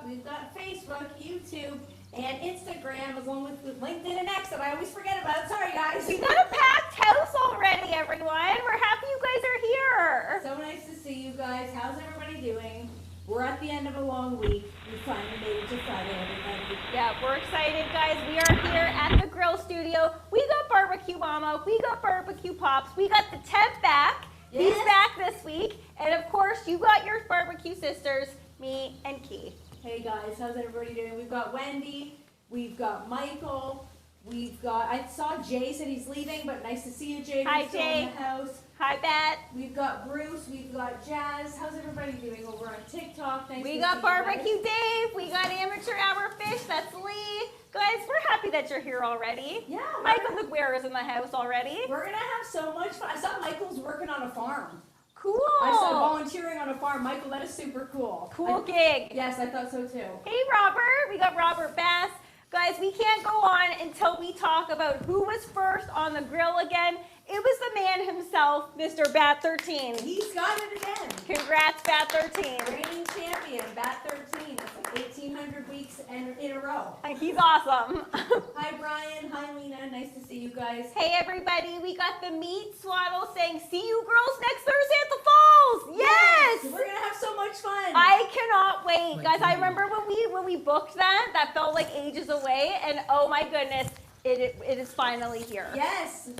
TikTok, we've got Facebook, YouTube, and Instagram, along with LinkedIn and X that I always forget about. Sorry, guys. We got a packed house already, everyone. We're happy you guys are here. So nice to see you guys. How's everybody doing? We're at the end of a long week. We finally made it to Friday, everybody. Yeah, we're excited, guys. We are here at the grill studio. We got Barbecue Mama. We got Barbecue Pops. We got the temp back. Yes. He's back this week. And of course, you got your barbecue sisters, me and Key. Hey guys, how's everybody doing? We've got Wendy, we've got Michael, I saw Jay said he's leaving, but nice to see you, Jay. Hi, Still Jay. in the house. Hi, Bet. We've got Bruce, we've got Jazz. How's everybody doing over on TikTok? Nice We to got see Barbecue you guys. Dave. We got Amateur Hour Fish. That's Lee. Guys, we're happy that you're here already. Yeah. Michael McGuire is in the house already. We're gonna have so much fun. I saw Michael's working on a farm. Cool. I saw volunteering on a farm. Michael, that is super cool. Cool gig. Yes, I thought so too. Hey, Robert. We got Robert Bass. Guys, we can't go on until we talk about who was first on the grill again. It was the man himself, Mr. Bat 13. He's got it again. Congrats, Bat 13. Reigning champion, Bat 13. That's like 1,800 weeks in a row. He's awesome. Hi, Brian. Hi, Lena. Nice to see you guys. Hey, everybody. We got the meat swaddle saying, see you girls next Thursday at the Falls. Yes. We're going to have so much fun. I cannot wait. Guys, I remember when we booked that felt like ages away. And oh my goodness, it is finally here. Yes.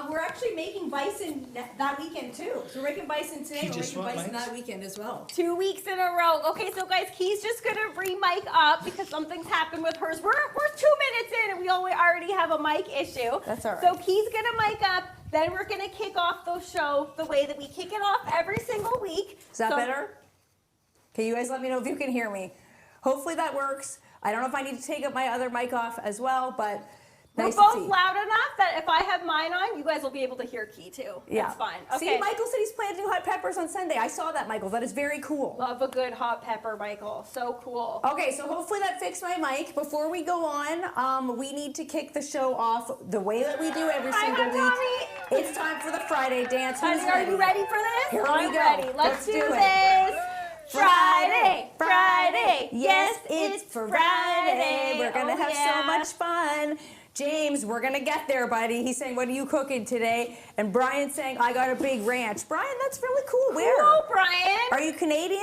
We're actually making bison that weekend too. So we're making bison today. We're making bison that weekend as well. 2 weeks in a row. Okay, so guys, Key's just gonna re-mic up because something's happened with hers. We're 2 minutes in and we already have a mic issue. That's all right. So Key's gonna mic up. Then we're gonna kick off the show the way that we kick it off every single week. Is that better? Okay, you guys let me know if you can hear me. Hopefully that works. I don't know if I need to take up my other mic off as well, but we're both loud enough that if I have mine on, you guys will be able to hear Key too. Yeah. That's fine. Okay. See, Michael said he's planting hot peppers on Sunday. I saw that, Michael. That is very cool. Love a good hot pepper, Michael. So cool. Okay, so hopefully that fixed my mic. Before we go on, we need to kick the show off the way that we do every single week. Tommy. It's time for the Friday dance. Guys, are you ready for this? Here I'm we go. ready. Let's do it. this. Friday, Friday. Yes, it's Friday. We're going to have so yeah. much fun. James, we're going to get there, buddy. He's saying, what are you cooking today? And Brian's saying, I got a big ranch. Brian, that's really cool. Where? Cool, Brian. Are you Canadian?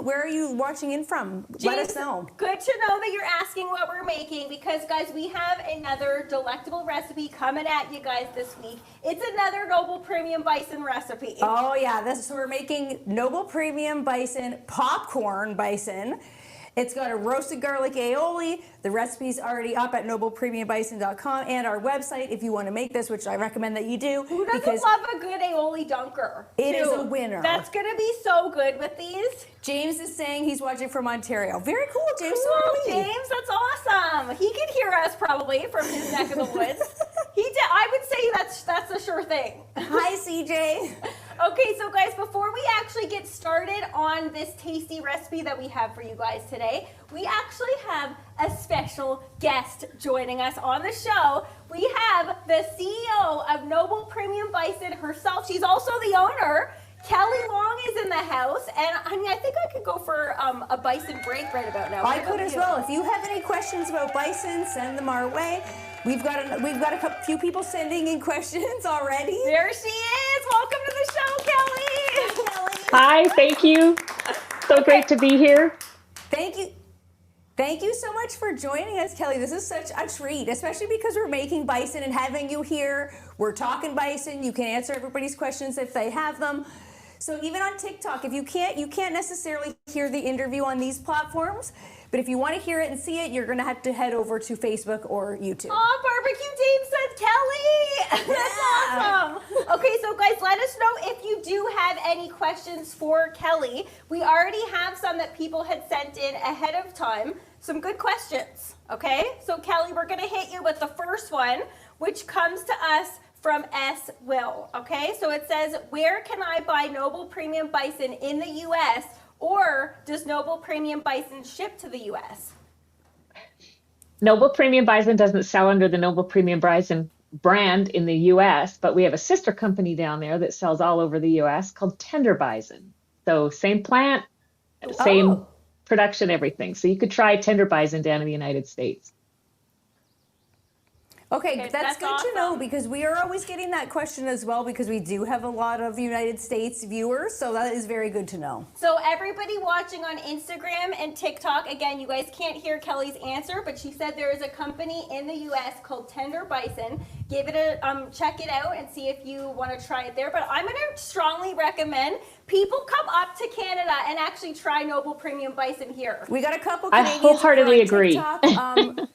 Where are you watching in from? Let us know. Good to know that you're asking what we're making because, guys, we have another delectable recipe coming at you guys this week. It's another Noble Premium Bison recipe. Oh, yeah. So we're making Noble Premium Bison, popcorn bison. It's got a roasted garlic aioli. The recipe's already up at noblepremiumbison.com and our website if you want to make this, which I recommend that you do. Who doesn't love a good aioli dunker? It is a winner. That's going to be so good with these. James is saying he's watching from Ontario. Very cool, James. Cool, James. That's awesome. He can hear us probably from his neck of the woods. I would say that's a sure thing. Hi, CJ. Okay, so guys, before we actually get started on this tasty recipe that we have for you guys today, we actually have a special guest joining us on the show. We have the CEO of Noble Premium Bison herself. She's also the owner. Kelly Long is in the house, and I mean, I think I could go for a bison break right about now. I could as well. If you have any questions about bison, send them our way. We've got a few people sending in questions already. There she is. Welcome to the show, Kelly. Hi, Kelly. Hi, thank you. So great to be here. Thank you. Thank you so much for joining us, Kelly. This is such a treat, especially because we're making bison and having you here. We're talking bison. You can answer everybody's questions if they have them. So even on TikTok, if you can't necessarily hear the interview on these platforms, but if you want to hear it and see it, you're going to have to head over to Facebook or YouTube. Oh, Barbecue Team said Kelly. That's awesome. Okay, so guys, let us know if you do have any questions for Kelly. We already have some that people had sent in ahead of time. Some good questions, okay? So Kelly, we're going to hit you with the first one, which comes to us from S. Will, okay? So it says, where can I buy Noble Premium Bison in the U.S., or does Noble Premium Bison ship to the U.S.? Noble Premium Bison doesn't sell under the Noble Premium Bison brand in the U.S., but we have a sister company down there that sells all over the U.S. called Tender Bison. So same plant, production, everything. So you could try tender bison down in the United States. Okay, that's good awesome. to know, because we are always getting that question as well, because we do have a lot of United States viewers, so that is very good to know. So everybody watching on Instagram and TikTok, again, you guys can't hear Kelly's answer, but she said there is a company in the US called Tender Bison. Give it a check it out and see if you want to try it there. But I'm going to strongly recommend people come up to Canada and actually try Noble Premium Bison here. We got a couple I Canadians wholeheartedly on agree. TikTok.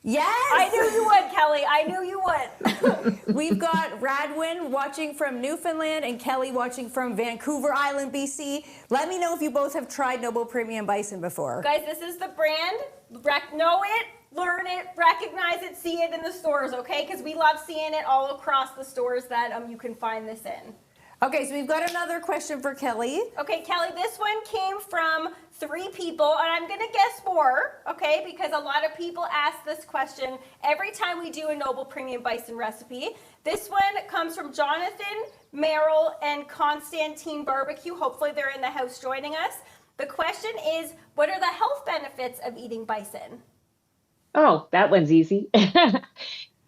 Yes! I knew you would, Kelly. I knew you would. We've got Radwin watching from Newfoundland and Kelly watching from Vancouver Island, BC. Let me know if you both have tried Noble Premium Bison before. Guys, this is the brand. Know it, learn it, recognize it, see it in the stores, okay? Because we love seeing it all across the stores that you can find this in. Okay, so we've got another question for Kelly. Okay, Kelly, this one came from 3 people, and I'm going to guess more, okay, because a lot of people ask this question every time we do a Noble Premium Bison recipe. This one comes from Jonathan, Merrill, and Constantine Barbecue. Hopefully they're in the house joining us. The question is, what are the health benefits of eating bison? Oh, that one's easy.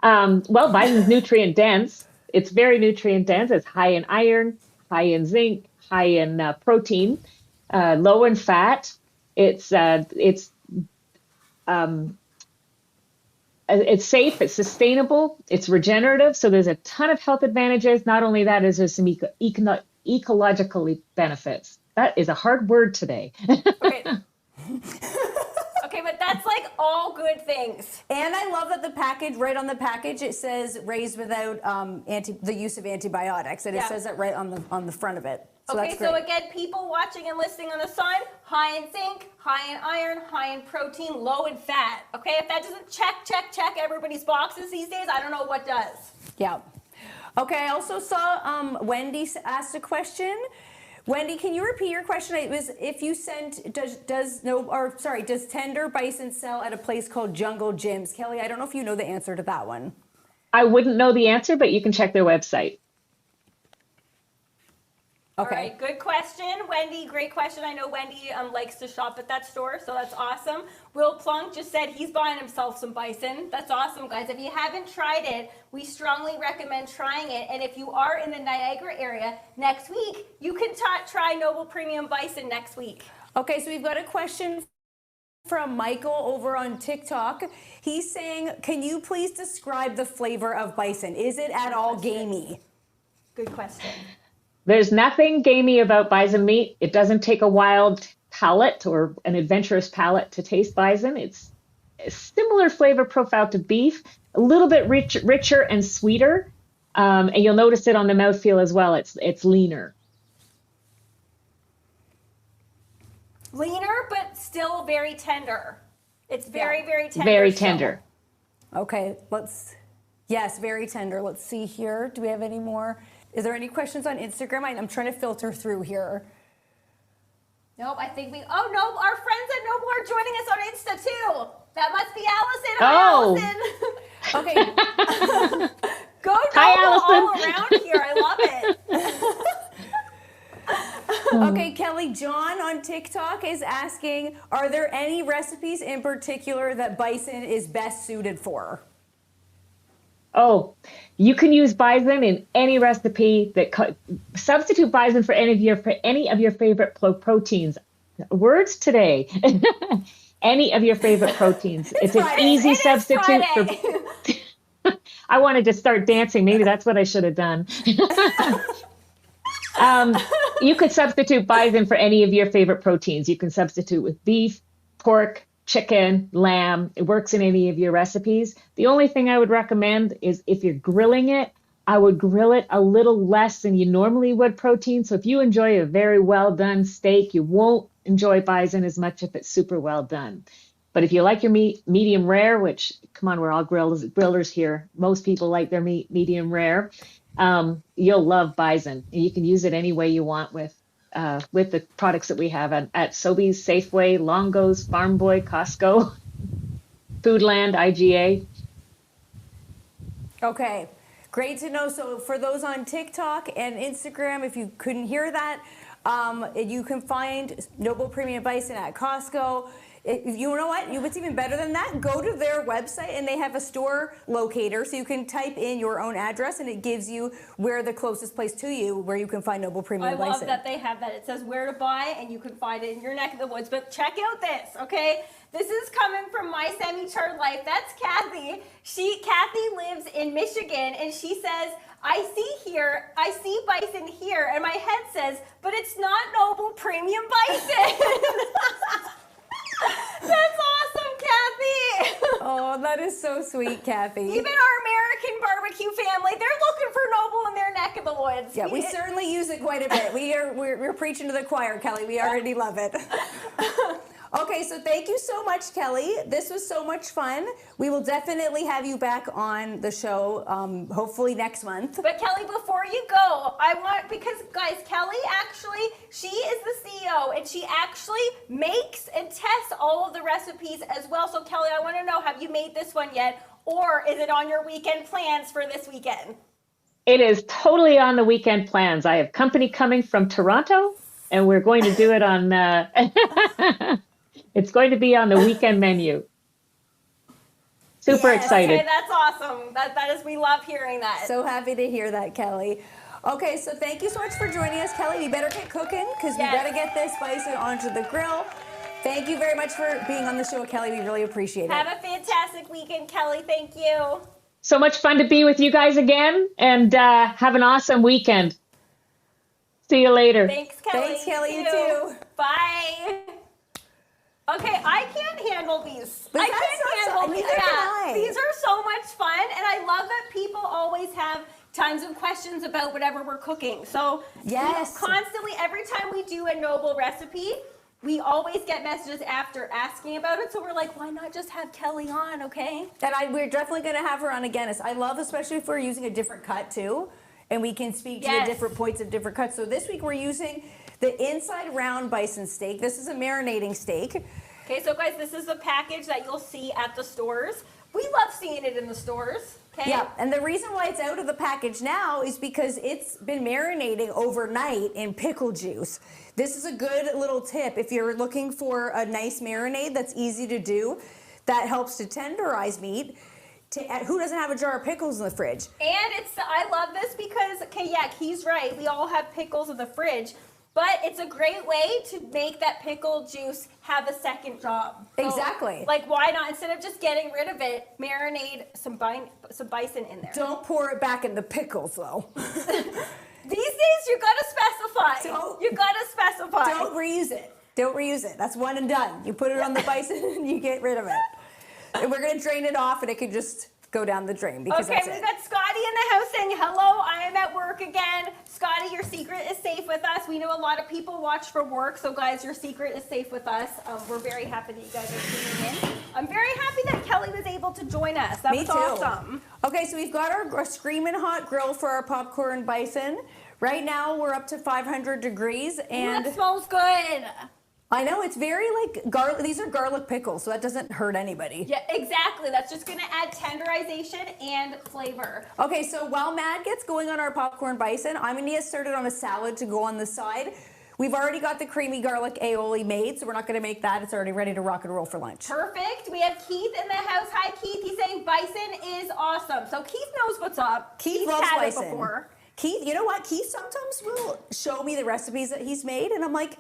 Well, bison's nutrient dense. It's very nutrient dense. It's high in iron, high in zinc, high in protein, low in fat. It's safe. It's sustainable. It's regenerative. So there's a ton of health advantages. Not only that, is there's some ecological benefits. That is a hard word today. Okay. Okay, but that's like all good things. And I love that the package, right on the package, it says raised without the use of antibiotics, and it says that right on the front of it. So Okay, that's great. so again, people watching and listening on the side, high in zinc, high in iron, high in protein, low in fat. Okay, if that doesn't check everybody's boxes these days, I don't know what does. Yeah. Okay, I also saw Wendy asked a question. Wendy, can you repeat your question? It was if you sent does tender bison sell at a place called Jungle Gyms? Kelly, I don't know if you know the answer to that one. I wouldn't know the answer, but you can check their website. Okay. All right, good question, Wendy. Great question. I know Wendy likes to shop at that store, so that's awesome. Will Plunk just said he's buying himself some bison. That's awesome, guys. If you haven't tried it, we strongly recommend trying it. And if you are in the Niagara area next week, you can try Noble Premium Bison next week. Okay, so we've got a question from Michael over on TikTok. He's saying, can you please describe the flavor of bison? Is it at all gamey? Good question. There's nothing gamey about bison meat. It doesn't take a wild palate or an adventurous palate to taste bison. It's a similar flavor profile to beef, a little bit richer and sweeter. And you'll notice it on the mouthfeel as well. It's leaner. Leaner, but still very tender. It's very, very tender. Very still. tender. Okay, yes, very tender. Let's see here. Do we have any more? Is there any questions on Instagram? I'm trying to filter through here. Nope, I think oh no, our friends at Noble are joining us on Insta too. That must be Allison. Hi, Oh. Allison. Okay. Go Noble Hi, Allison. all around here. I love it. Okay, Kelly, John on TikTok is asking, are there any recipes in particular that bison is best suited for? Oh, you can use bison in any recipe substitute bison for any of your favorite proteins. Words today. Any of your favorite proteins. It's an easy substitute for. I wanted to start dancing. Maybe that's what I should have done. You could substitute bison for any of your favorite proteins. You can substitute with beef, pork, chicken, lamb. It works in any of your recipes. The only thing I would recommend is if you're grilling it, I would grill it a little less than you normally would protein. So if you enjoy a very well done steak, you won't enjoy bison as much if it's super well done. But if you like your meat medium rare, which, come on, we're all grillers here. Most people like their meat medium rare. You'll love bison. You can use it any way you want with the products that we have at Sobeys, Safeway, Longo's, Farm Boy, Costco, Foodland, IGA. Okay, great to know. So for those on TikTok and Instagram, if you couldn't hear that, You can find Noble Premium Bison at Costco. You know what? What's even better than that? Go to their website and they have a store locator, so you can type in your own address and it gives you where the closest place to you where you can find Noble Premium Bison. I love that they have that. It says where to buy and you can find it in your neck of the woods. But check out this, okay? This is coming from My Semi-Charred Life. That's Kathy. Kathy lives in Michigan and she says, I see bison here, and my head says, but it's not Noble Premium Bison. That's awesome, Kathy. Oh, that is so sweet, Kathy. Even our American barbecue family, they're looking for Noble in their neck of the woods. Yeah, we certainly use it quite a bit. We're preaching to the choir, Kelly. We already love it. Okay, so thank you so much, Kelly. This was so much fun. We will definitely have you back on the show, hopefully next month. But Kelly, before you go, because guys, Kelly actually, she is the CEO and she actually makes and tests all of the recipes as well. So Kelly, I want to know, have you made this one yet? Or is it on your weekend plans for this weekend? It is totally on the weekend plans. I have company coming from Toronto and we're going to do it on... It's going to be on the weekend menu. Super excited. Okay, that's awesome. That is, we love hearing that. So happy to hear that, Kelly. Okay, so thank you so much for joining us, Kelly. We better get cooking because we got to get this bison onto the grill. Thank you very much for being on the show, Kelly. We really appreciate it. Have a fantastic weekend, Kelly. Thank you. So much fun to be with you guys again, and have an awesome weekend. See you later. Thanks, Kelly. Thanks, Kelly. You too. Bye. Okay, I can't handle these. But I can't handle these. Neither can I. These are so much fun, and I love that people always have tons of questions about whatever we're cooking. So yes, constantly, every time we do a Noble recipe, we always get messages after asking about it. So we're like, why not just have Kelly on, okay? And we're definitely going to have her on again. I love, especially if we're using a different cut too, and we can speak to the different points of different cuts. So this week we're using the inside round bison steak. This is a marinating steak. Okay, so guys, this is the package that you'll see at the stores. We love seeing it in the stores. Okay? Yeah, and the reason why it's out of the package now is because it's been marinating overnight in pickle juice. This is a good little tip if you're looking for a nice marinade that's easy to do, that helps to tenderize meat. Who doesn't have a jar of pickles in the fridge? And I love this because, okay, yeah, he's right. We all have pickles in the fridge. But it's a great way to make that pickle juice have a second job. So, exactly. Like, why not, instead of just getting rid of it, marinate some bison in there. Don't pour it back in the pickles, though. These days, you gotta specify. You gotta specify. Don't reuse it. Don't reuse it. That's one and done. You put it on the bison and you get rid of it. And we're gonna drain it off, and it can just go down the drain because okay, we've got Scotty in the house saying, hello, I am at work again. Scotty, your secret is safe with us. We know a lot of people watch for work, so guys, your secret is safe with us. We're very happy that you guys are tuning in. I'm very happy that Kelly was able to join us. That was awesome. Okay, so we've got our screaming hot grill for our popcorn bison. Right now, we're up to 500 degrees. And that smells good. I know, it's very like garlic. These are garlic pickles, so that doesn't hurt anybody. Yeah, exactly. That's just going to add tenderization and flavor. Okay, so while Mad gets going on our popcorn bison, I'm going to get started on a salad to go on the side. We've already got the creamy garlic aioli made, so we're not going to make that. It's already ready to rock and roll for lunch. Perfect. We have Keith in the house. Hi, Keith. He's saying bison is awesome. So Keith knows what's up. Keith loves bison. It before. Keith, you know what? Keith sometimes will show me the recipes that he's made, and I'm like,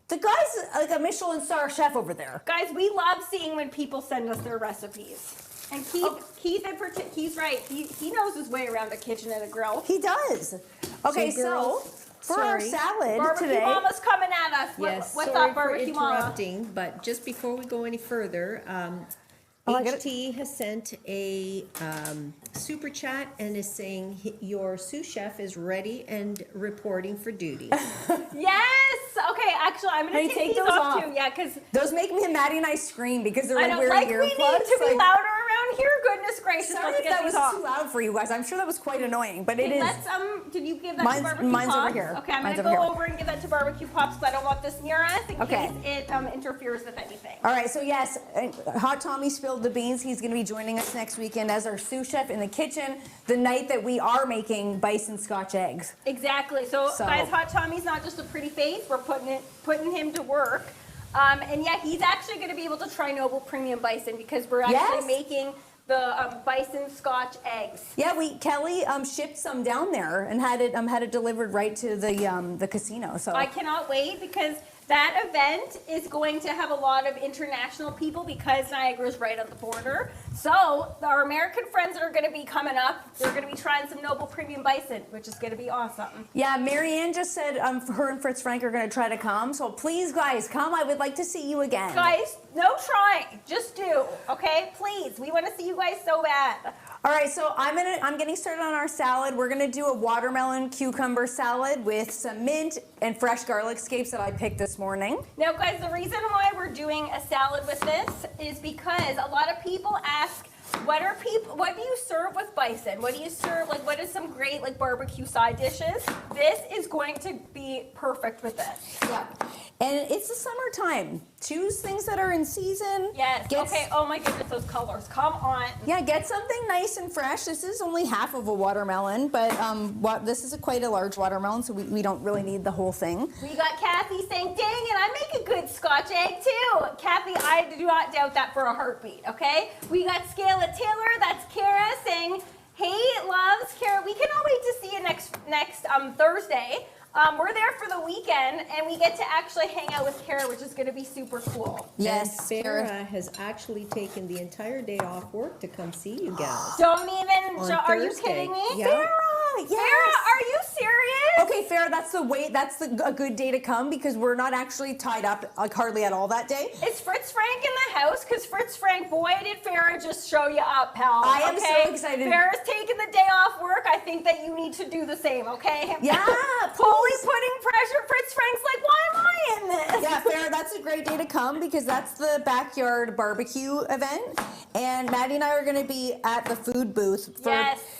the guy's like a Michelin star chef over there. Guys, we love seeing when people send us their recipes. And Keith's right. He knows his way around a kitchen and a grill. He does. Okay, so for our salad Barbecue today. Mama's coming at us. Yes, What's sorry up, Barbecue Mama? interrupting, but just before we go any further, HT has sent a super chat and is saying your sous chef is ready and reporting for duty. Yes. Okay. Actually, I'm gonna take these off too. Yeah, because those make me and Maddie and I scream because they're like wearing earplugs. We need to be louder around I'm here, goodness gracious. Sorry Let's if get that was these off. too loud for you guys. I'm sure that was quite annoying, but it is. Let's, did you give that Mine's- to Barbecue mine's over Pops? here. Okay, I'm Mine's gonna over go here. over and give that to Barbecue Pops because I don't want this near us in Okay. case it interferes with anything. All right, so yes, Hot Tommy spilled the beans. He's going to be joining us next weekend as our sous chef in the kitchen the night that we are making bison Scotch eggs. Exactly. So, guys, Hot Tommy's not just a pretty face. We're putting him to work. And yeah, he's actually going to be able to try Noble Premium Bison because we're actually making the bison Scotch eggs. Yeah, Kelly shipped some down there and had it delivered right to the casino. So I cannot wait because that event is going to have a lot of international people because Niagara's right on the border. So our American friends that are going to be coming up, they're going to be trying some Noble Premium Bison, which is going to be awesome. yeah, Marianne just said her and Fritz Frank are going to try to come. So please, guys, come. I would like to see you again. Guys, no trying, just do, okay? Please, we want to see you guys so bad. All right, so I'm getting started on our salad. We're gonna do a watermelon cucumber salad with some mint and fresh garlic scapes that I picked this morning. Now, guys, the reason why we're doing a salad with this is because a lot of people ask, what do you serve with bison? What do you serve, like, what is some great, like, barbecue side dishes? This is going to be perfect with this. Yeah, and it's the summertime. Choose things that are in season. Yes, okay, oh my goodness, those colors, come on. Yeah, get something nice and fresh. This is only half of a watermelon, but this is quite a large watermelon, so we don't really need the whole thing. We got Kathy saying, dang it, I make a good Scotch egg too. Kathy, I do not doubt that for a heartbeat, okay? We got Scala Taylor, that's Kara saying, hey, loves, Kara, we cannot wait to see you next Thursday. We're there for the weekend, and we get to actually hang out with Kara, which is going to be super cool. Yes, And Farah has actually taken the entire day off work to come see you guys. Don't even, On are you Thursday. kidding me? Yeah. Farah, yes. Farah, are you serious? Okay, Farah, that's a good day to come because we're not actually tied up like hardly at all that day. Is Fritz Frank in the house? Because Fritz Frank, boy, did Farah just show you up, pal. I am okay? so excited. Farah's taking the day off work. I think that you need to do the same, okay? Yeah, Fully putting pressure. Fritz Frank's like, why am I in this? Yeah, Farah, that's a great day to come because that's the backyard barbecue event. And Maddie and I are going to be at the food booth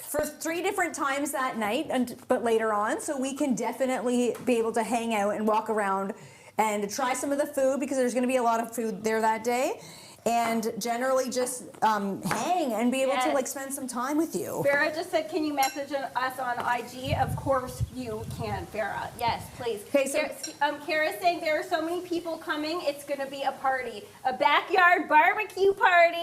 for 3 different times that night, but later on. So we can definitely be able to hang out and walk around and try some of the food because there's going to be a lot of food there that day. And generally just hang and be able to like spend some time with you. Farah just said, can you message us on IG? Of course you can, Farah. Yes, please. Okay, so Kara's saying there are so many people coming. It's going to be a party. A backyard barbecue party.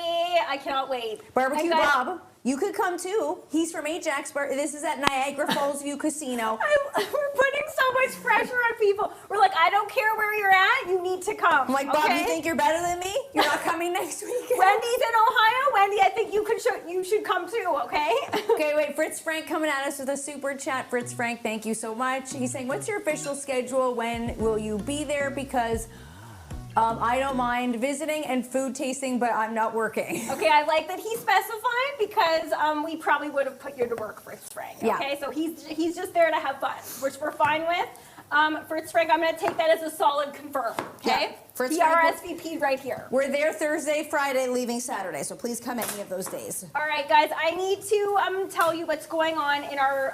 I cannot wait. Barbecue Bob, you could come too. He's from Ajax. This is at Niagara Falls View Casino. We're putting so much pressure on people. We're like, I don't care where you're at. You need to come. I'm like, Bob, you think you're better than me? You're not coming next week? Wendy's in Ohio. Wendy, I think you should come too, okay? Okay, wait, Fritz Frank coming at us with a super chat. Fritz Frank, thank you so much. He's saying, what's your official schedule? When will you be there? Because I don't mind visiting and food tasting, but I'm not working. Okay, I like that he specified because we probably would have put you to work, Fritz Frank. Okay, Yeah. so he's just there to have fun, which we're fine with. Fritz Frank, I'm going to take that as a solid confirm. Okay, Yeah. Fritz he Frank, RSVP'd right here. We're there Thursday, Friday, leaving Saturday, so please come any of those days. All right, guys, I need to tell you what's going on in our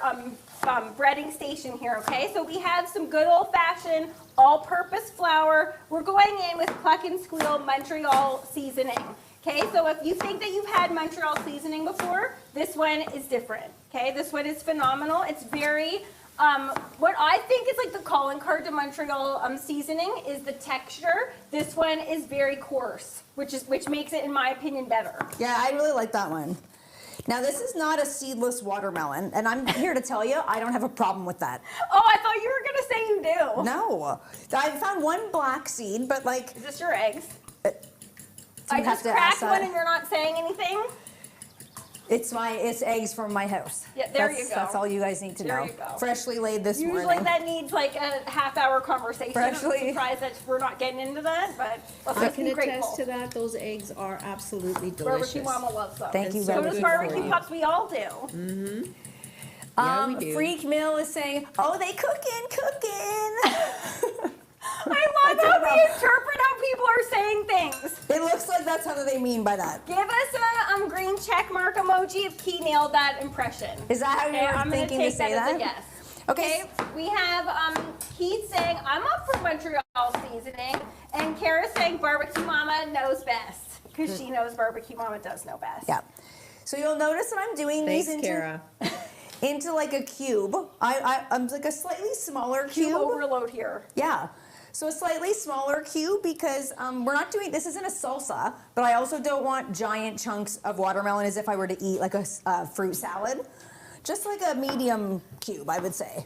breading station here, okay? So we have some good old-fashioned all-purpose flour. We're going in with Cluck and Squeal Montreal seasoning, okay? So if you think that you've had Montreal seasoning before, this one is different, okay? This one is phenomenal. It's very... what I think is like the calling card to Montreal seasoning is the texture. This one is very coarse, which makes it, in my opinion, better. Yeah, I really like that one. Now, this is not a seedless watermelon, and I'm here to tell you, I don't have a problem with that. Oh, I thought you were going to say you do. No. I found one black seed, but like... Is this your eggs? I just cracked one and you're not saying anything? It's eggs from my house. Yeah, there you go. That's all you guys need to know. There you go. Freshly laid this Usually morning. that needs like a half-hour conversation. Freshly- I'm surprised that we're not getting into that, but let's I just can be attest grateful. to that. Those eggs are absolutely Barbecue delicious. Mama loves them. Thank you And very So much. does good for Barbecue you. Pups. We all do. Yeah, we do. Freak Mill is saying, oh, they cooking. I love how we interpret how people are saying things. It looks like that's how they mean by that. Give us a green check mark emoji if Key nailed that impression. Is that how you Okay, were I'm gonna thinking to take say that as that? a yes. Okay. We have Keith saying, I'm up for Montreal seasoning, and Kara saying barbecue mama knows best, because she knows barbecue mama does know best. Yeah. So you'll notice that I'm doing Thanks, these Kara. into like a cube. I'm like a slightly smaller cube. Overload here. Yeah. So a slightly smaller cube because we're not doing, this isn't a salsa, but I also don't want giant chunks of watermelon as if I were to eat like a fruit salad. Just like a medium cube, I would say.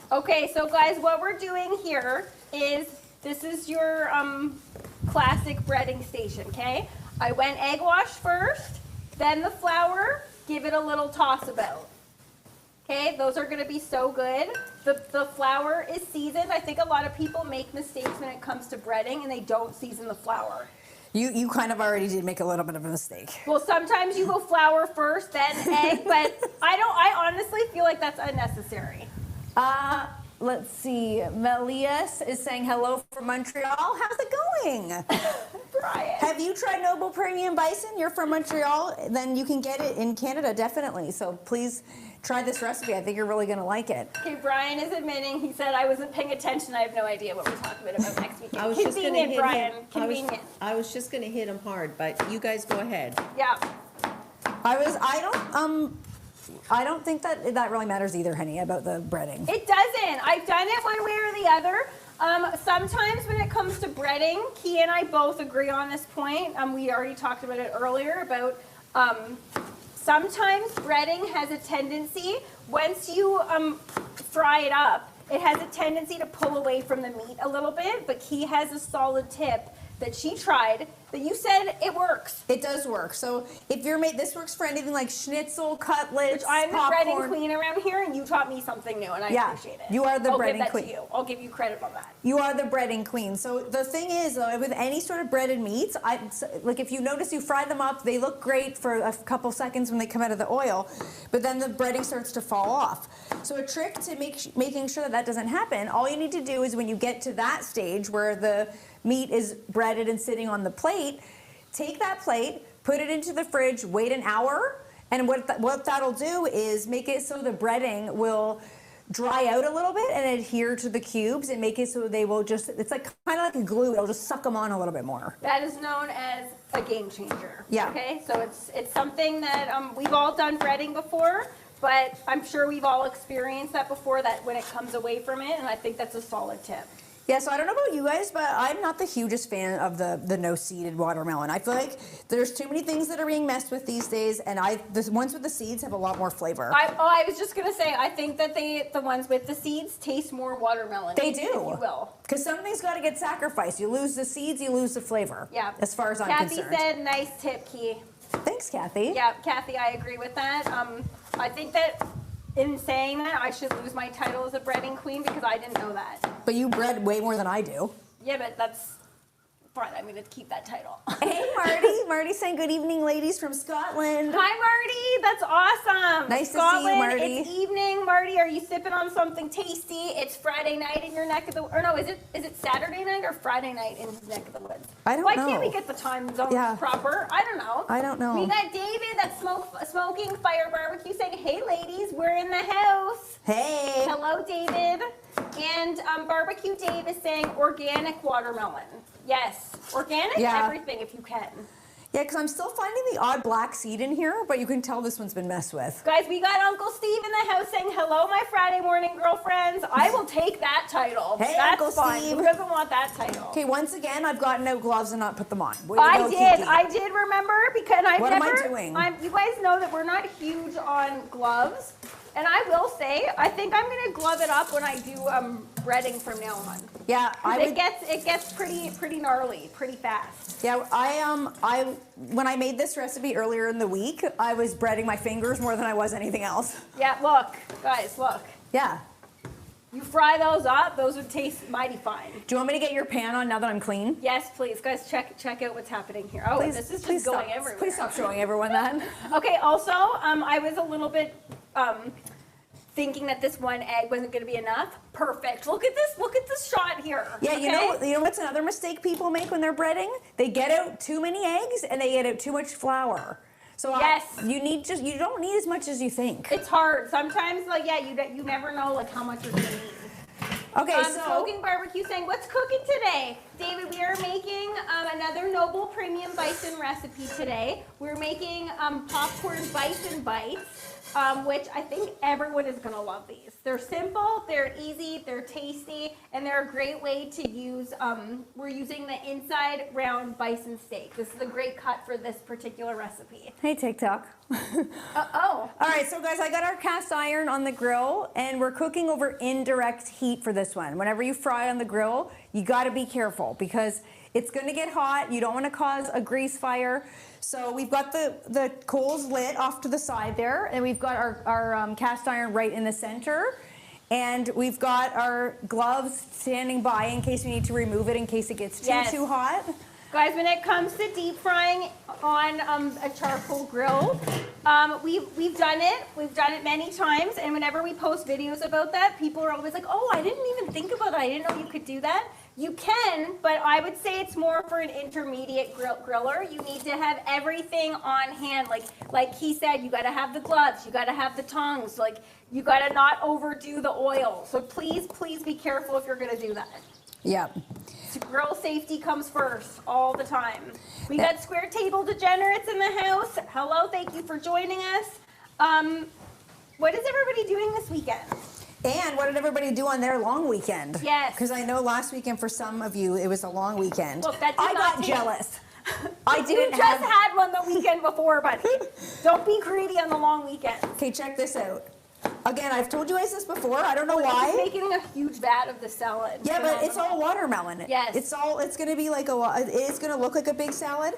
Okay, so guys, what we're doing here is, this is your classic breading station, okay? I went egg wash first, then the flour, give it a little toss about. Okay, those are gonna be so good. The flour is seasoned. I think a lot of people make mistakes when it comes to breading and they don't season the flour. You kind of already did make a little bit of a mistake. Well, sometimes you go flour first, then egg, but I honestly feel like that's unnecessary. Let's see. Melias is saying hello from Montreal. How's it going? Brian. Have you tried Noble Premium Bison? You're from Montreal, then you can get it in Canada, definitely. So please try this recipe. I think you're really going to like it. Okay, Brian is admitting, he said, I wasn't paying attention. I have no idea what we're talking about next weekend. I was just going to Convenient, hit Brian. him. Convenient. I was just going to hit him hard, but you guys go ahead. Yeah. I don't think that really matters either, honey, about the breading. It doesn't. I've done it one way or the other. Sometimes when it comes to breading, Key and I both agree on this point. We already talked about it earlier about sometimes breading has a tendency, once you fry it up, it has a tendency to pull away from the meat a little bit, but Key has a solid tip that she tried that you said it works. It does work. So if you're this works for anything like schnitzel, cutlets, Which I'm the popcorn. breading queen around here, and you taught me something new, and I appreciate it. You are the breading I'll give that queen. to you. I'll give you credit on that. You are the breading queen. So the thing is, though, with any sort of breaded meats, like if you notice, you fry them up, they look great for a couple seconds when they come out of the oil, but then the breading starts to fall off. So a trick to making sure that doesn't happen, all you need to do is when you get to that stage where the meat is breaded and sitting on the plate, take that plate, put it into the fridge, wait an hour, and what that'll do is make it so the breading will dry out a little bit and adhere to the cubes and make it so they will just, it's like kind of like a glue, it'll just suck them on a little bit more. That is known as a game changer. Yeah. Okay, so it's something that we've all done breading before, but I'm sure we've all experienced that before, that when it comes away from it, and I think that's a solid tip. Yeah, so I don't know about you guys, but I'm not the hugest fan of the no-seeded watermelon. I feel like there's too many things that are being messed with these days, and the ones with the seeds have a lot more flavor. I was just gonna say, I think that the ones with the seeds taste more watermelon. They do. If you will. Because something's got to get sacrificed. You lose the seeds, you lose the flavor. Yeah. As far as I'm Kathy concerned. said, nice tip, Key. Thanks, Kathy. Yeah, Kathy, I agree with that. I think that in saying that, I should lose my title as a breading queen because I didn't know that. But you bread way more than I do. Yeah, but that's fine. I'm going to keep that title. Hey, Marty. Marty saying good evening, ladies from Scotland. Hi, Marty. That's awesome. Nice Scotland, to see you, Marty. It's evening. Marty, are you sipping on something tasty? It's Friday night in your neck of the, or no, is it Saturday night or Friday night in his neck of the woods? I don't Why know. can't we get the time zones Yeah. proper? I don't know. I don't know. We got David, that's smoking fire barbecue, saying, hey, ladies, we're in the house. Hey. Hello, David. And Barbecue Dave is saying organic watermelon. Yes, organic Yeah. everything if you can. Yeah, because I'm still finding the odd black seed in here, but you can tell this one's been messed with. Guys, we got Uncle Steve in the house saying, hello, my Friday morning girlfriends. I will take that title. Hey, That's Uncle fine. Steve. Who doesn't want that title? Okay, once again, I've gotten out gloves and not put them on. Way to go, Kiki. I did remember because I've What am never. I doing? You guys know that we're not huge on gloves. And I will say, I think I'm going to glove it up when I do breading from now on. Yeah, It gets pretty gnarly, pretty fast. Yeah, when I made this recipe earlier in the week, I was breading my fingers more than I was anything else. Yeah, look, guys, look. Yeah. You fry those up, those would taste mighty fine. Do you want me to get your pan on now that I'm clean? Yes, please, guys, check out what's happening here. Oh, this is just going everywhere. Please stop showing everyone that. Okay, also, I was a little bit thinking that this one egg wasn't going to be enough. Perfect. Look at this shot here. Yeah, okay? you know what's another mistake people make when they're breading? They get out too many eggs and they get out too much flour. So Yes. you don't need as much as you think. It's hard. Sometimes, like, yeah, you never know, like, how much you're going to need. Okay, Smoking Barbecue saying, what's cooking today? David, we are making another Noble Premium Bison recipe today. We're making popcorn bison bites, which I think everyone is going to love these. They're simple, they're easy, they're tasty, and they're a great way to use, we're using the inside round bison steak. This is a great cut for this particular recipe. Hey, TikTok. Oh. All right, so guys, I got our cast iron on the grill, and we're cooking over indirect heat for this one. Whenever you fry on the grill, you got to be careful because it's going to get hot. You don't want to cause a grease fire. So we've got the coals lit off to the side there, and we've got our cast iron right in the center. And we've got our gloves standing by in case we need to remove it in case it gets too hot. Guys, when it comes to deep frying on a charcoal grill, we've done it. We've done it many times, and whenever we post videos about that, people are always like, "Oh, I didn't even think about it. I didn't know you could do that." You can, but I would say it's more for an intermediate griller. You need to have everything on hand. Like he said, you got to have the gloves, you got to have the tongs. Like, you got to not overdo the oil. So please be careful if you're going to do that. Yep. Grill safety comes first all the time. We got Square Table Degenerates in the house. Hello, thank you for joining us. What is everybody doing this weekend? And what did everybody do on their long weekend? Yes. Because I know last weekend for some of you, it was a long weekend. Look, that did I not got take- jealous. I You didn't just had one the weekend before, buddy. Don't be greedy on the long weekend. Okay, check this out. Again, I've told you guys this before. I don't know He's why. making a huge vat of the salad. Yeah, but it's all watermelon. Yes. It's gonna be like it's gonna look like a big salad.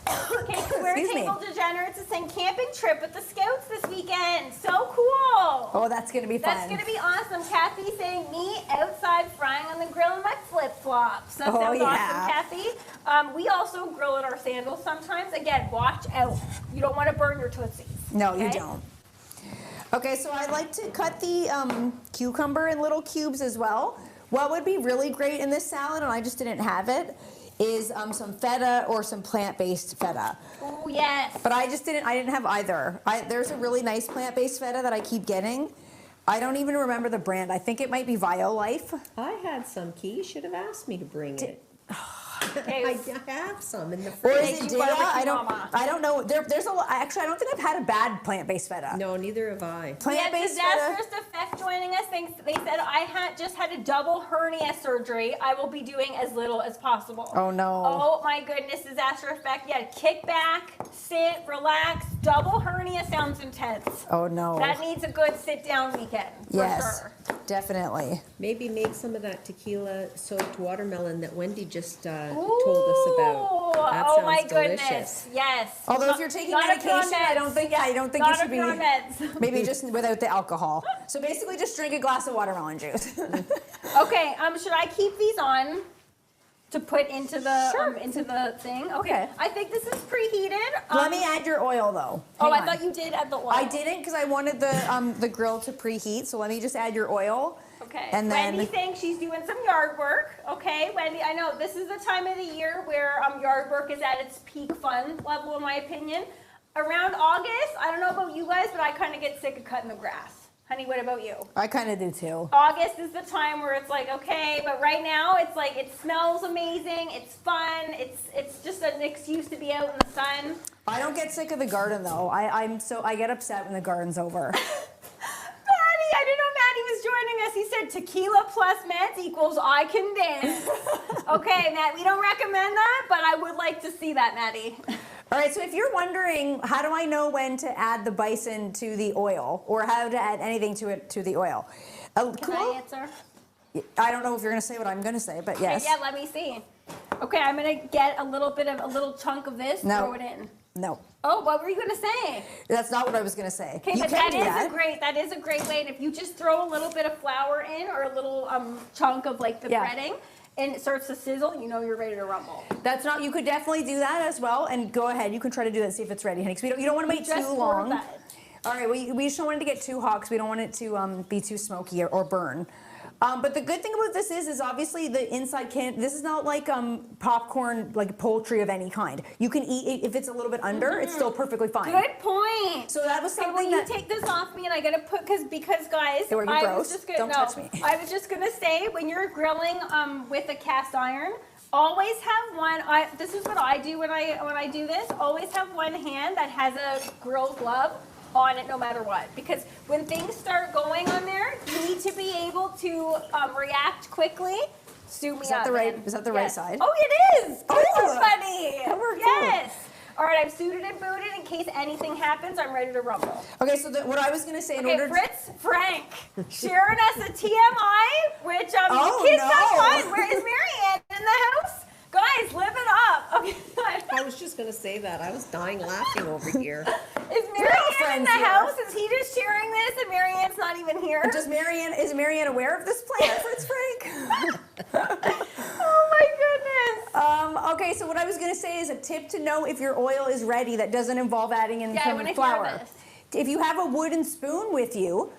Okay, Square Excuse me. Table Degenerates is saying camping trip with the Scouts this weekend. So cool. Oh, that's gonna be fun. That's going to be awesome. Kathy saying me outside frying on the grill in my flip-flops. That Oh, sounds yeah. awesome, Kathy. We also grill in our sandals sometimes. Again, watch out. You don't want to burn your Tootsies. No, you okay? don't. Okay, so I like to cut the cucumber in little cubes as well. What would be really great in this salad, and I just didn't have it, is some feta or some plant-based feta. Oh, yes. But I didn't have either. There's a really nice plant-based feta that I keep getting. I don't even remember the brand. I think it might be VioLife. I had some, Key. You should have asked me to bring it. Okay. I have some in the Or fridge. is it you, Dea? barbecue mama. I don't know. There's a lot. Actually, I don't think I've had a bad plant-based feta. No, neither have I. We have Plant-based feta. Disastrous Effect joining us. They said, I just had a double hernia surgery. I will be doing as little as possible. Oh, no. Oh my goodness, Disastrous Effect. Yeah, kick back, sit, relax. Double hernia sounds intense. Oh no. That needs a good sit-down weekend, for Yes, sure. definitely. Maybe make some of that tequila-soaked watermelon that Wendy just told us about. That Oh sounds my delicious. goodness, yes. Although if you're taking Not if you're on medication, I don't think you Not should if be. you're on meds. Maybe just without the alcohol. So basically, just drink a glass of watermelon juice. Okay, should I keep these on to put into the thing? Okay. I think this is preheated. Let me add your oil though. Oh, Hang I on. thought you did add the oil. I didn't because I wanted the grill to preheat. So let me just add your oil. Okay. And then Wendy thinks she's doing some yard work. Okay, Wendy, I know this is the time of the year where yard work is at its peak fun level, in my opinion. Around August, I don't know about you guys, but I kind of get sick of cutting the grass. Honey, what about you? I kind of do too. August is the time where it's like, okay, but right now it's like it smells amazing, it's fun, it's just an excuse to be out in the sun. I don't get sick of the garden though. I get upset when the garden's over. Maddie, I didn't know Maddie was joining us. He said tequila plus meds equals I can dance. Okay, Matt, we don't recommend that, but I would like to see that, Maddie. All right, so if you're wondering, how do I know when to add the bison to the oil or how to add anything to the oil? Can I answer? I don't know if you're going to say what I'm going to say, but yes. Okay, yeah, let me see. Okay, I'm gonna get a little chunk of this, No. throw it in. No, Oh, what were you gonna say? that's not what I was going to say. Okay, You but can that do is that. a great way. And if you just throw a little bit of flour in or a little chunk of like the Yeah. breading, and it starts to sizzle, you know you're ready to rumble. That's not. You could definitely do that as well, and go ahead. You can try to do that. See if it's ready, honey. 'Cause you don't want to wait Just too pour long. that. All right, we just don't want it to get too hot because we don't want it to be too smoky or burn. But the good thing about this is obviously the inside can. This is not like popcorn, like poultry of any kind. You can eat it if it's a little bit under. It's still perfectly fine. Good point. So that was Okay, something well, you that. take this off me, and I gotta put because guys, They were I gross. was just gonna Don't touch me. I was just gonna say when you're grilling with a cast iron, always have one. This is what I do when I do this. Always have one hand that has a grill glove on it no matter what, because when things start going on there, you need to be able to react quickly. Suit me Is that up, the right? man. Is that the right Yes. side? Oh, it is. Oh, Everybody. that worked Yes. All right, I'm suited and booted in case anything happens. I'm ready to rumble. Okay, so what I was gonna say in Okay, order. Fritz Frank sharing us a TMI, which Oh, the kids no. have fun. Where is Marianne in the house? Guys, live it up. Okay. I was just gonna say that. I was dying laughing over here. Is Marianne in friends the here. house? Is he just sharing this and Marianne's not even here? Is Marianne aware of this plan, Fritz Frank? Oh my goodness. Okay, so what I was gonna say is a tip to know if your oil is ready that doesn't involve adding in Yeah, I some wanna hear flour. this. If you have a wooden spoon with you,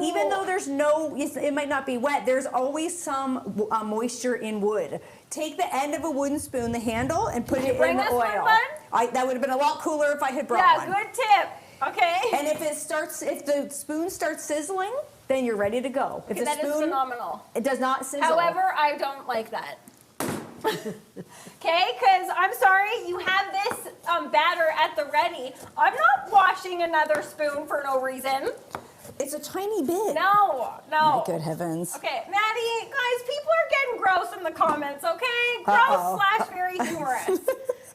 even though there's it might not be wet, there's always some moisture in wood. Take the end of a wooden spoon, the handle, and put it in bring the us oil. one, bud? That would have been a lot cooler if I had brought Yeah, one. good tip. Okay. And if the spoon starts sizzling, then you're ready to go. If the That is spoon, phenomenal. it does not sizzle. However, I don't like that. Okay, because I'm sorry, you have this batter at the ready. I'm not washing another spoon for no reason. it's a tiny bit. No. My good heavens. Okay, Maddie, guys, people are getting gross in the comments, okay? Gross Uh-oh. / very humorous.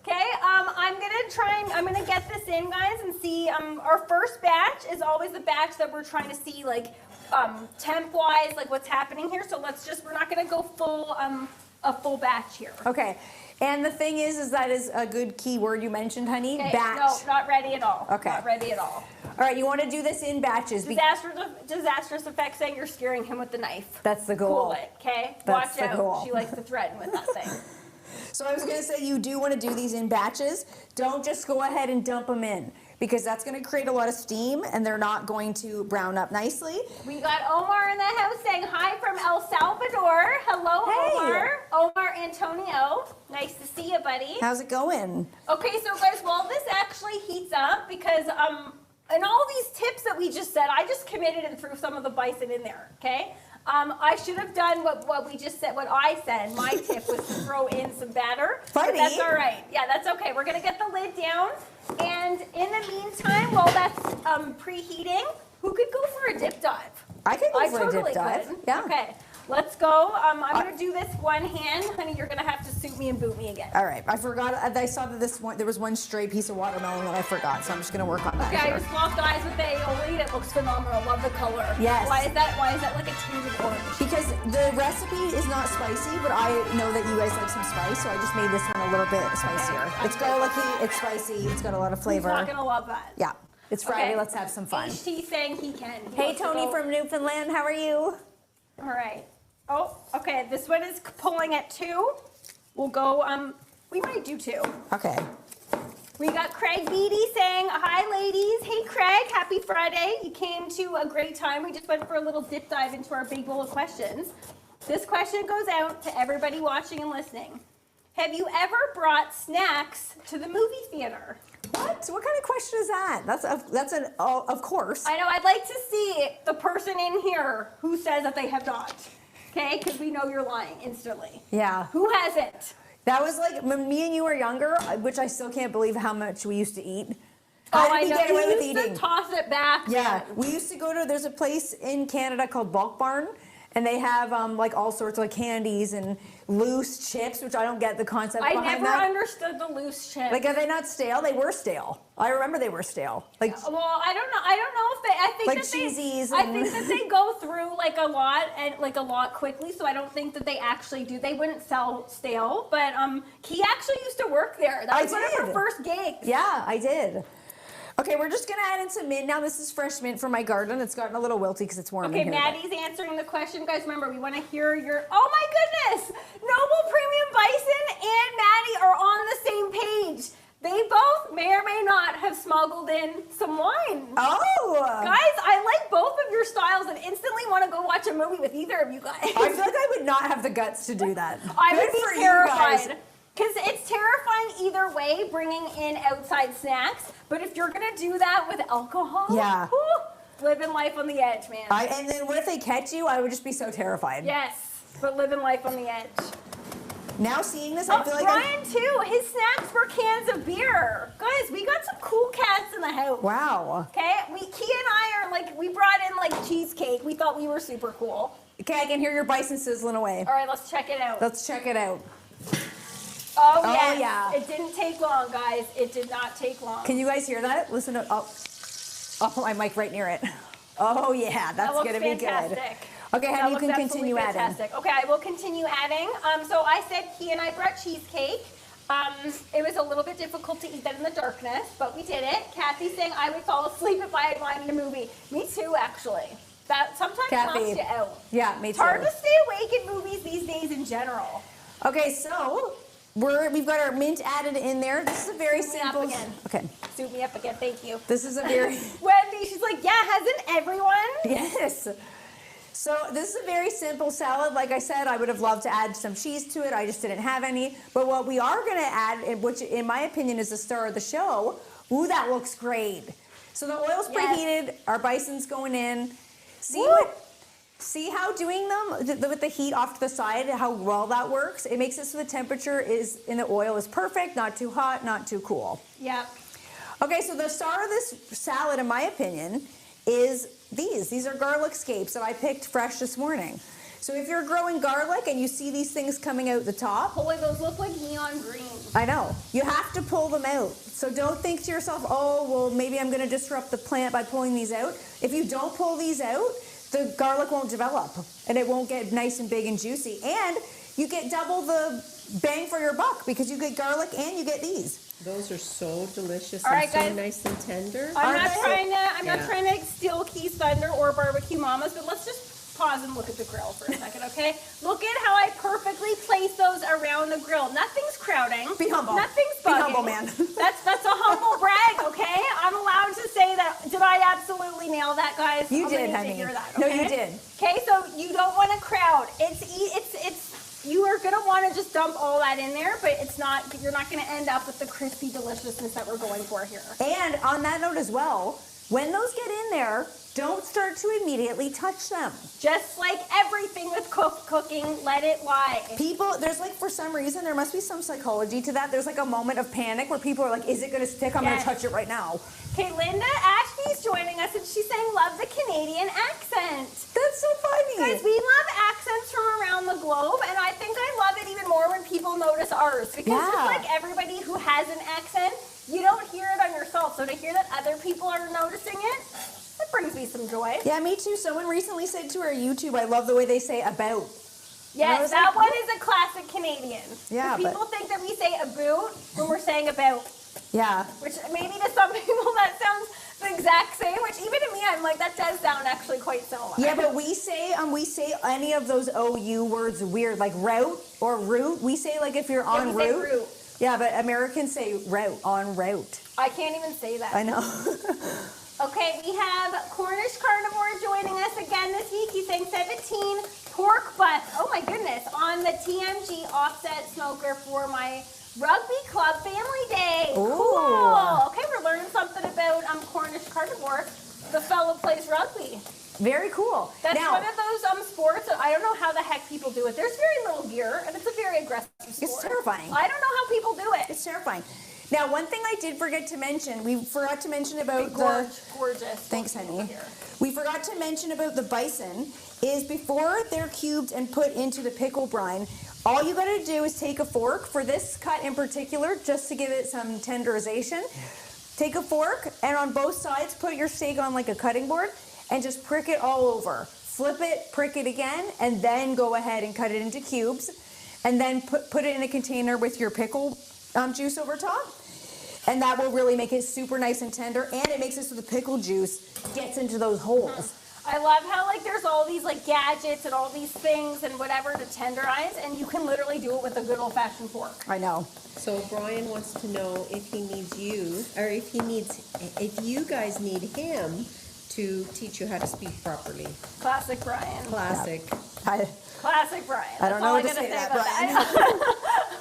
Okay, I'm gonna get this in, guys, and see, our first batch is always the batch that we're trying to see, like, temp-wise, like what's happening here. So we're not gonna go a full batch here. Okay. And the thing is that is a good key word you mentioned, honey. Okay, Batch. no, not ready at all. Okay. Not ready at all. All right, you want to do this in batches. Disastrous effect saying you're scaring him with the knife. That's the goal. Cool it, okay? That's Watch the out. goal. She likes to threaten with that thing. So I was going to say you do want to do these in batches. Don't just go ahead and dump them in because that's going to create a lot of steam and they're not going to brown up nicely. We got Omar in the house saying hi from El Salvador. Hello, Hey. Omar. Omar Antonio. Nice to see you, buddy. How's it going? Okay, so guys, while this actually heats up, because and all these tips that we just said, I just committed and threw some of the bison in there, okay? I should have done what we just said, what I said. My tip was to throw in some batter. But Funny. that's all right. Yeah, that's okay. We're gonna get the lid down. And in the meantime, while that's preheating, who could go for a dip dive? I could go I for totally a dip dive. could. Yeah. Okay, let's go. I'm gonna do this one hand. Honey, you're gonna have to suit me and boot me again. All right. I forgot. I saw that there was one stray piece of watermelon that I forgot, so I'm just going to work on that. Okay, I here. just locked eyes with the aioli. It looks phenomenal. Love the color. Yes. Why is that like a tinge of orange? Because the recipe is not spicy, but I know that you guys like some spice, so I just made this one a little bit spicier. Okay. It's garlicky, it's spicy, it's got a lot of flavor. Who's not gonna love that? Yeah. It's Friday, Okay. let's have some fun. HT saying he can. He Hey wants to Tony go- from Newfoundland, how are you? All right. Oh, okay. This one is pulling at 2. We'll go. We might do 2. Okay. We got Craig Beatty saying, hi ladies. Hey Craig, happy Friday. You came to a great time. We just went for a little dip dive into our big bowl of questions. This question goes out to everybody watching and listening. Have you ever brought snacks to the movie theater? What? What kind of question is that? That's an of course. I know, I'd like to see the person in here who says that they have not. Okay, because we know you're lying instantly. Yeah. Who hasn't? That was like when me and you were younger, which I still can't believe how much we used to eat. Oh, How did I we know. get away with We used eating? to toss it back. Yeah, man. we used to go to, there's a place in Canada called Bulk Barn, and they have like all sorts of like candies and loose chips, which I don't get the concept I behind never that. understood the loose chips. Like, are they not stale? They were stale. I remember they were stale. Like, Well, I don't know. I don't know if they. I think Like that they. cheesies I and- think that they go through like a lot and like a lot quickly. So I don't think that they actually do. They wouldn't sell stale. But he actually used to work there. That I was one of our did. first gigs. yeah, I did. Okay, we're just gonna add in some mint. Now this is fresh mint from my garden. It's gotten a little wilty because it's warm Okay, in here. Maddie's answering the question, guys. Remember, we want to hear your. Oh my goodness! Noble Premium Bison and Maddie are on the same page. They both may or may not have smuggled in some wine. Oh! watch a movie with either of you guys. I feel like I would not have the guts to do that. I would Good be for you guys. terrified. Because it's terrifying either way, bringing in outside snacks. But if you're going to do that with alcohol, Yeah. living life on the edge, man. And then what if they catch you? I would just be so terrified. Yes, but living life on the edge. Now seeing this, I feel like Brian, too, his snacks were cans of beer. Guys, we got some cool cats in the house. Wow. Okay, Key and I are like, we brought in like cheesecake. We thought we were super cool. Okay, I can hear your bison sizzling away. All right, let's check it out. Let's check it out. Oh, Oh, yes. yeah. It didn't take long, guys. It did not take long. Can you guys hear that? Listen to, I'll put my mic right near it. Oh yeah, that's looks gonna be good. fantastic. Okay, That honey, you looks can absolutely continue adding. fantastic. Okay, I will continue adding. So I said Key and I brought cheesecake. It was a little bit difficult to eat that in the darkness, but we did it. Kathy's saying I would fall asleep if I had wine in a movie. Me too, actually. That sometimes Kathy. knocks you out. Yeah, me It's too. hard to stay awake in movies these days in general. Okay, so we've got our mint added in there. This is a very Soup me up simple. again. Okay, Suit me up again, thank you. this is a very Wendy, she's like, yeah, hasn't everyone? yes. So this is a very simple salad. Like I said, I would have loved to add some cheese to it. I just didn't have any. But what we are going to add, which in my opinion is the star of the show, ooh, that looks great. So the oil's Yes. preheated. Our bison's going in. Woo! See how doing them with the heat off to the side, how well that works? It makes it so the temperature is in the oil is perfect, not too hot, not too cool. Yep. Okay, so the star of this salad, in my opinion, is these. These are garlic scapes that I picked fresh this morning. So if you're growing garlic and you see these things coming out the top, Holy, those look like neon green. I know, you have to pull them out. So don't think to yourself, oh, well, maybe I'm gonna disrupt the plant by pulling these out. If you don't pull these out, the garlic won't develop and it won't get nice and big and juicy. And you get double the bang for your buck because you get garlic and you get these. Those are so delicious All and right, so guys. nice and tender. I'm not Yeah. trying to steal Key's thunder or barbecue mamas, but let's just pause and look at the grill for a second, okay? Look at how I perfectly place those around the grill. Nothing's crowding. Be humble. Nothing's Be bugging. humble, man. That's a humble brag, okay? I'm allowed to say that. Did I absolutely nail that, guys? You I'm did, gonna honey. Hear that, No, okay? you did. Okay, so you don't want to crowd. You are gonna want to just dump all that in there, but you're not gonna end up with the crispy deliciousness that we're going for here. And on that note as well, when those get in there, don't start to immediately touch them. Just like everything with cooking, let it lie. People, there's like, for some reason, there must be some psychology to that. There's like a moment of panic where people are like, is it gonna stick? I'm Yes. gonna touch it right now. Okay, Linda Ashby's joining us, and she's saying, love the Canadian accent. That's so funny. Guys, we love accents from around the globe, and I think I love it even more when people notice ours. Because Yeah. just like everybody who has an accent, you don't hear it on yourself. So to hear that other people are noticing it, that brings me some joy. Yeah, me too. Someone recently said to our YouTube, I love the way they say about. I Yes, was that like, one is a classic Canadian. Yeah, 'Cause people think that we say about when we're saying about. Yeah. Which maybe to some people that sounds the exact same, which even to me, I'm like, that does sound actually quite similar. Yeah, but we say any of those OU words weird, like route or route. We say like if you're on we say route. route. Yeah, but Americans say route, on route. I can't even say that. I know. Okay, we have Cornish Carnivore joining us again this week. He's saying 17 pork butts. Oh my goodness, on the TMG offset smoker for my rugby club family day. Ooh. Cool. Okay, we're learning something about Cornish Carnivore. The fellow plays rugby. Very cool. That's now, one of those sports that I don't know how the heck people do it. There's very little gear, and it's a very aggressive sport. It's terrifying. I don't know how people do it. It's terrifying. Now, one thing I did forget to mention, we forgot to mention about Gorgeous. Thanks, honey. We forgot to mention about the bison is before they're cubed and put into the pickle brine, all you gotta do is take a fork, for this cut in particular, just to give it some tenderization. Take a fork and on both sides put your steak on like a cutting board and just prick it all over. Flip it, prick it again, and then go ahead and cut it into cubes. And then put it in a container with your pickle juice over top. And that will really make it super nice and tender, and it makes it so the pickle juice gets into those holes. I love how like there's all these like gadgets and all these things and whatever to tenderize, and you can literally do it with a good old-fashioned fork. I know. So Brian wants to know if he needs you, or if you guys need him to teach you how to speak properly. Classic Brian. Classic. Classic Brian. I don't That's know all what I to gotta say say to about that,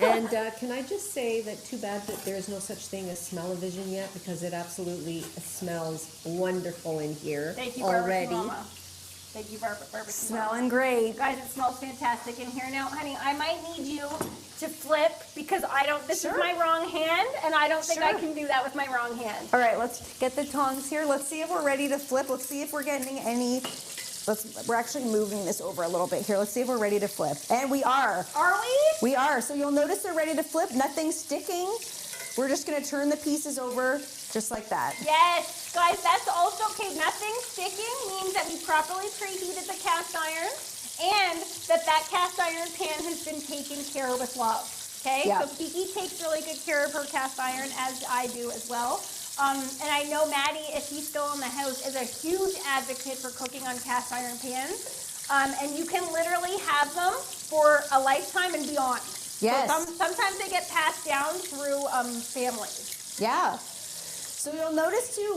that. And can I just say that too bad that there is no such thing as smell-o-vision yet, because it absolutely smells wonderful in here Thank you, already. Barbecue Mama. Thank you, Barbecue Mama. Smelling great. Guys, it smells fantastic in here. Now, honey, I might need you to flip because this is my wrong hand, and I don't think I Sure. can do that with my wrong hand. All right, let's get the tongs here. Let's see if we're ready to flip. Let's see if we're getting any. We're actually moving this over a little bit here. Let's see if we're ready to flip. And we are. Are we? We are. So you'll notice they're ready to flip. Nothing's sticking. We're just going to turn the pieces over just like that. Yes, guys, that's also okay. Nothing sticking means that we properly preheated the cast iron and that cast iron pan has been taken care of with love. Okay, Yeah. so Kiki takes really good care of her cast iron, as I do as well. And I know Maddie, if he's still in the house, is a huge advocate for cooking on cast iron pans. And you can literally have them for a lifetime and beyond. Yes. So sometimes they get passed down through families. Yeah. So you'll notice too,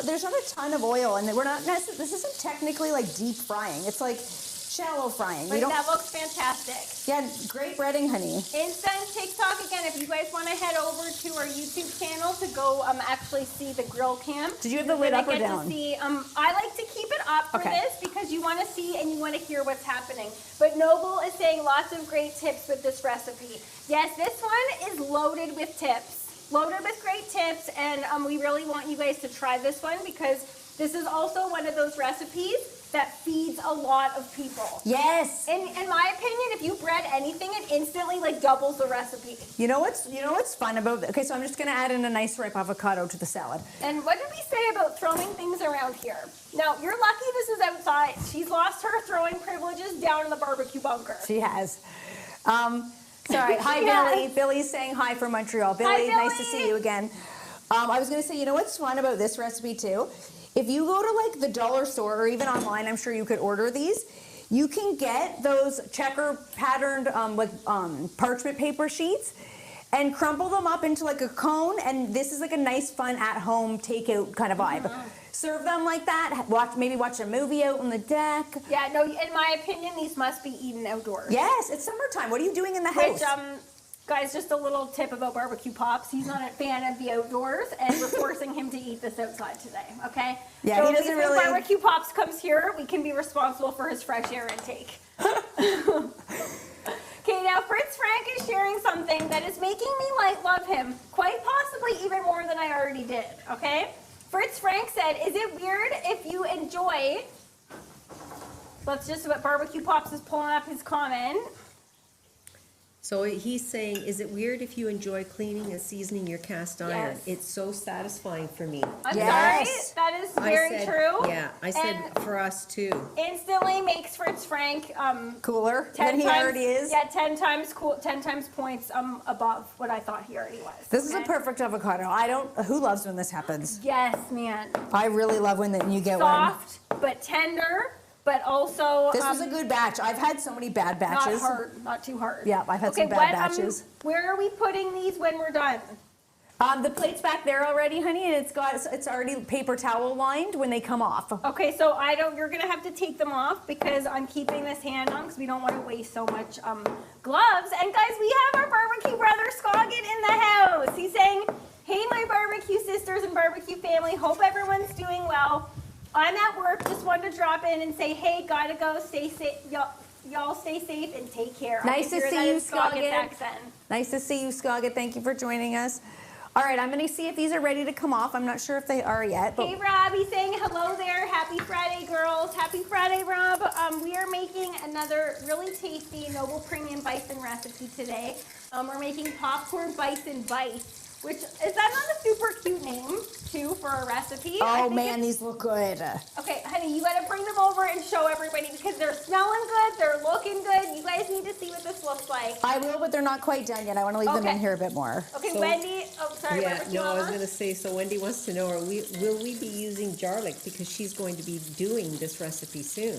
there's not a ton of oil, and we're not necessarily, this isn't technically like deep frying. It's like shallow frying. But that looks fantastic. Yeah, great breading, honey. Insta and TikTok, again, if you guys want to head over to our YouTube channel to go actually see the grill cam. Did you have the lid up or down? To see, I like to keep it up for this because you want to see and you want to hear what's happening. But Noble is saying lots of great tips with this recipe. Yes, this one is loaded with tips. Loaded with great tips, and we really want you guys to try this one because this is also one of those recipes that feeds a lot of people. Yes. In my opinion, if you bread anything, it instantly like doubles the recipe. You know what's fun about it? Okay, so I'm just gonna add in a nice ripe avocado to the salad. And what did we say about throwing things around here? Now, you're lucky this is outside. She's lost her throwing privileges down in the barbecue bunker. She has. Sorry. Hi, Yes. Billy. Billy's saying hi from Montreal. Billy, nice to see you again. I was gonna say, you know what's fun about this recipe too? If you go to like the dollar store or even online, I'm sure you could order these. You can get those checker patterned parchment paper sheets and crumple them up into like a cone, and this is like a nice fun at-home takeout kind of vibe. Serve them like that. Maybe watch a movie out on the deck. Yeah, no, in my opinion, these must be eaten outdoors. Yes, it's summertime. What are you doing in the house? Which, guys, just a little tip about Barbecue Pops. He's not a fan of the outdoors, and we're forcing him to eat this outside today, okay? Yeah, so he doesn't when really. Barbecue Pops comes here, we can be responsible for his fresh air intake. Okay, now Fritz Frank is sharing something that is making me love him, quite possibly even more than I already did, okay? Fritz Frank said, is it weird if you enjoy, what Barbecue Pops is pulling up his comment. So he's saying, is it weird if you enjoy cleaning and seasoning your cast iron? Yes. It's so satisfying for me. I'm Yes. sorry, that is I very said- true. Yeah, I said And for us too. instantly makes Fritz Frank Cooler 10 than he times, already is. Yeah, 10 times cool, 10 times points above what I thought he already was. This is a okay? perfect avocado. Who loves when this happens? Yes, man. I really love when you get one. Soft but tender, but also This was a good batch. I've had so many bad not batches. hard, not too hard. Yeah, I've had okay, some bad batches. Where are we putting these when we're done? The plate's back there already, honey, and it's already paper towel lined when they come off. Okay, so you're gonna have to take them off because I'm keeping this hand on because we don't want to waste so much gloves. And guys, we have our barbecue brother Scoggin in the house. He's saying, hey, my barbecue sisters and barbecue family, hope everyone's doing well. I'm at work, just wanted to drop in and say, hey, gotta go, stay safe, y'all stay safe and take care. Nice to see you, Scoggin. Accent. Nice to see you, Scoggin. Thank you for joining us. All right, I'm going to see if these are ready to come off. I'm not sure if they are yet. But Hey, Robbie saying hello there. Happy Friday, girls. Happy Friday, Rob. We are making another really tasty Noble Premium Bison recipe today. We're making popcorn bison bites. Which, is that not a super cute name, too, for a recipe? I oh think man, these look good. Okay, honey, you gotta bring them over and show everybody because they're smelling good, they're looking good. You guys need to see what this looks like. I will, but they're not quite done yet. I want to leave them Okay. in here a bit more. Okay, So- Wendy, sorry, Yeah, Barbecue no, I was Mama. going to say, so Wendy wants to know, will we be using garlic because she's going to be doing this recipe soon?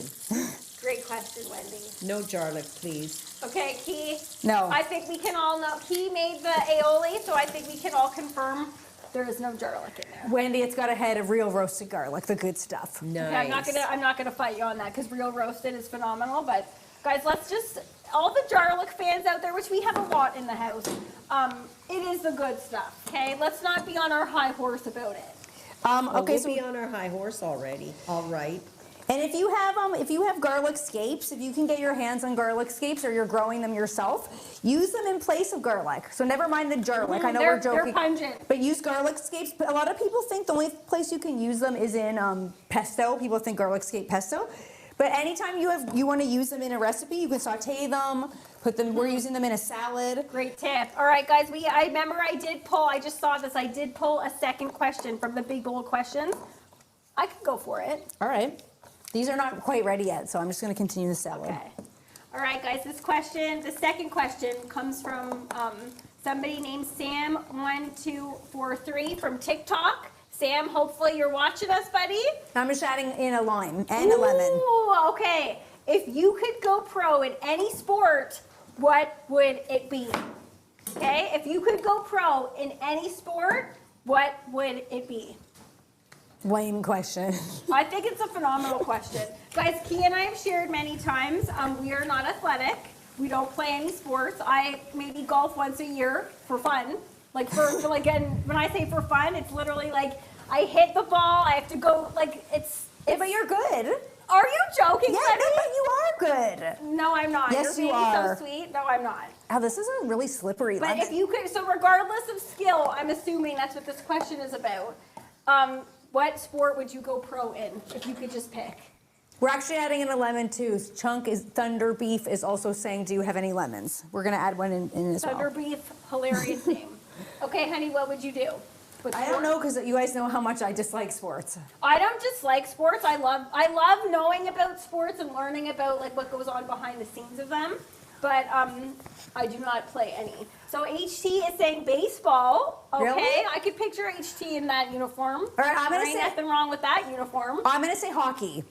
Great question, Wendy. No garlic, please. Okay, Key. No. I think we can all know. Key made the aioli, so I think we can all confirm there is no garlic in there. Wendy, it's got a head of real roasted garlic, the good stuff. Nice. Okay, I'm not gonna fight you on that because real roasted is phenomenal. But guys, let's just all the garlic fans out there, which we have a lot in the house. It is the good stuff. Okay, let's not be on our high horse about it. Okay, We'll so be on our high horse already. All right. and if you have garlic scapes, if you can get your hands on garlic scapes or you're growing them yourself, use them in place of garlic. So never mind the garlic. I know we're joking. They're pungent. But use garlic scapes. But a lot of people think the only place you can use them is in pesto. People think garlic scape pesto. But anytime you want to use them in a recipe, you can saute them, we're using them in a salad. Great tip. All right, guys, I remember I just saw this, I did pull a second question from the big bowl of questions. I could go for it. All right. These are not quite ready yet, so I'm just going to continue the salad. Okay. All right, guys, the second question comes from somebody named Sam1243 from TikTok. Sam, hopefully you're watching us, buddy. I'm just adding in a lime and a lemon. Ooh, okay. If you could go pro in any sport, what would it be? Okay, if you could go pro in any sport, what would it be? Lame question. I think it's a phenomenal question. Guys, Key and I have shared many times, we are not athletic. We don't play any sports. I maybe golf once a year for fun. And when I say for fun, it's literally like I hit the ball, I have to go, But you're good. Are you joking, Yeah, Lenny? no, but you are good. No, I'm not. Yes, You're you being are. so sweet. No, I'm not. Oh, this is a really slippery But lemon. if you could, so regardless of skill, I'm assuming that's what this question is about. What sport would you go pro in if you could just pick? We're actually adding in a lemon too. Thunder Beef is also saying, do you have any lemons? We're going to add one in as Thunder well. beef, hilarious name. Okay, honey, what would you do? I don't know because you guys know how much I dislike sports. I don't dislike sports. I love knowing about sports and learning about what goes on behind the scenes of them. But I do not play any. So HT is saying baseball. Okay, Really? I could picture HT in that uniform. All right, I'm there gonna ain't say- nothing wrong with that uniform. I'm going to say hockey.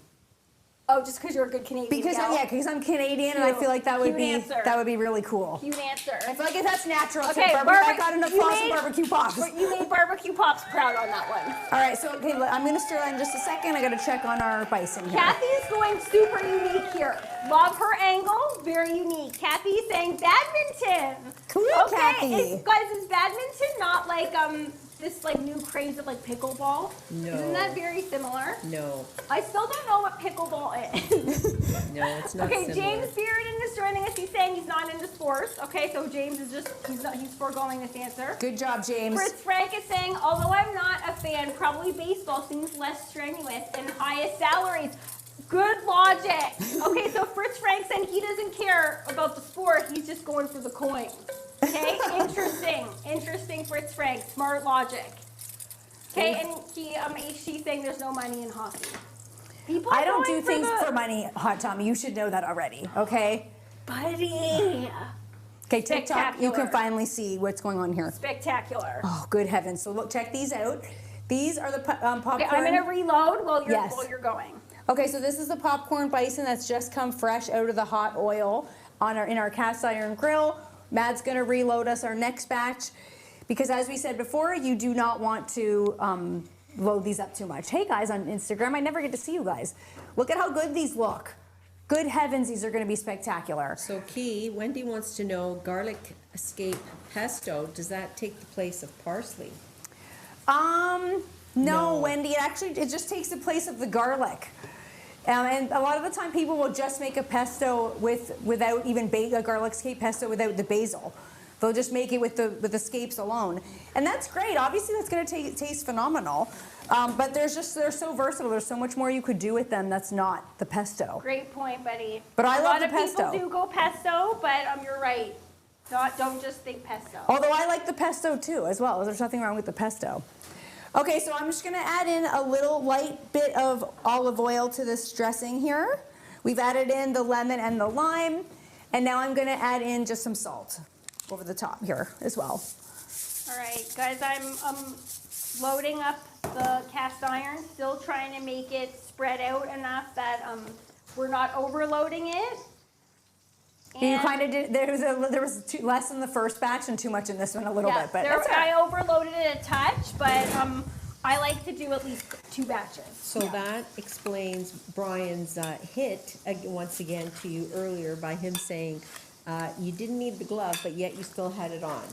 Oh, just because you're a good Canadian Because gal? I'm Canadian and I feel like that would Cute answer. be really cool. Cute answer. I feel like if that's natural, Okay, I got enough you sauce made- and barbecue pops. You made barbecue pops proud on that one. All right, so okay, I'm gonna stir that in just a second. I gotta check on our bison here. Kathy is going super unique here. Love her angle, very unique. Kathy is saying badminton. Cool, Okay, Kathy. guys, is badminton not like this new craze of pickleball? No. Isn't that very similar? No, I still don't know what pickleball is. no, it's not Okay, similar. James Bearden is joining us. He's saying he's not into sports. Okay, so James is he's foregoing this answer. Good job, James. Fritz Frank is saying, although I'm not a fan, probably baseball seems less strenuous and highest salaries. Good logic. Okay, so Fritz Frank saying he doesn't care about the sport. He's just going for the coin. Okay, interesting, Fritz Frank. Smart logic. Okay, and HT saying there's no money in hockey. People I don't going do things the- for money, Hot Tommy. You should know that already, okay? Buddy. Okay, TikTok, you can Spectacular. finally see what's going on here. Spectacular. Oh, good heavens. So look, check these out. These are the popcorn. Okay, I'm gonna reload while Yes. you're going. Okay, so this is the popcorn bison that's just come fresh out of the hot oil in our cast iron grill. Matt's gonna reload us our next batch because as we said before, you do not want to load these up too much. Hey guys on Instagram, I never get to see you guys. Look at how good these look. Good heavens, these are gonna be spectacular. So Key, Wendy wants to know garlic escape pesto, does that take the place of parsley? No, No. Wendy, it just takes the place of the garlic. And a lot of the time people will just make a pesto without even a garlic scape pesto without the basil. They'll just make it with the scapes alone. And that's great. Obviously that's gonna taste phenomenal. But they're so versatile. There's so much more you could do with them that's not the pesto. Great point, buddy. But I love the A lot of pesto. people do go pesto, but you're right. Don't just think pesto. Although I like the pesto too as well. There's nothing wrong with the pesto. Okay, so I'm just gonna add in a little light bit of olive oil to this dressing here. We've added in the lemon and the lime, and now I'm gonna add in just some salt over the top here as well. All right, guys, I'm loading up the cast iron, still trying to make it spread out enough that we're not overloading it. You And- kind of did. There was less in the first batch and too much in this one a little bit, but there, that's all right. I overloaded it a touch, but I like to do at least 2 batches. So that explains Brian's hit once again to you earlier by him saying you didn't need the glove, but yet you still had it on.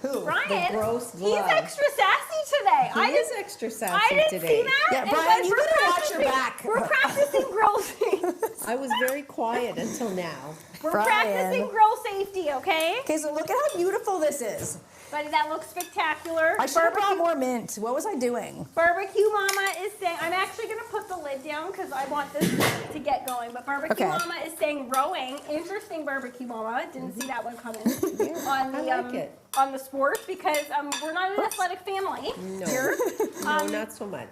Who? Brian, gross he's glove. extra sassy today. He is extra sassy I didn't today. see that. Yeah, and Brian, guys, you we're better watch your practicing- back. We're practicing grill safety. I was very quiet until now. We're Brian. practicing grill safety, okay? Okay, so look at how beautiful this is. Buddy, that looks spectacular. I should have brought more mint. What was I doing? Barbecue Mama is saying, I'm actually going to put the lid down because I want this to get going. But Barbecue Okay. Mama is saying rowing. Interesting, Barbecue Mama. Didn't see that one coming on the I like it. on the sports because we're not an athletic family No. here. No, not so much.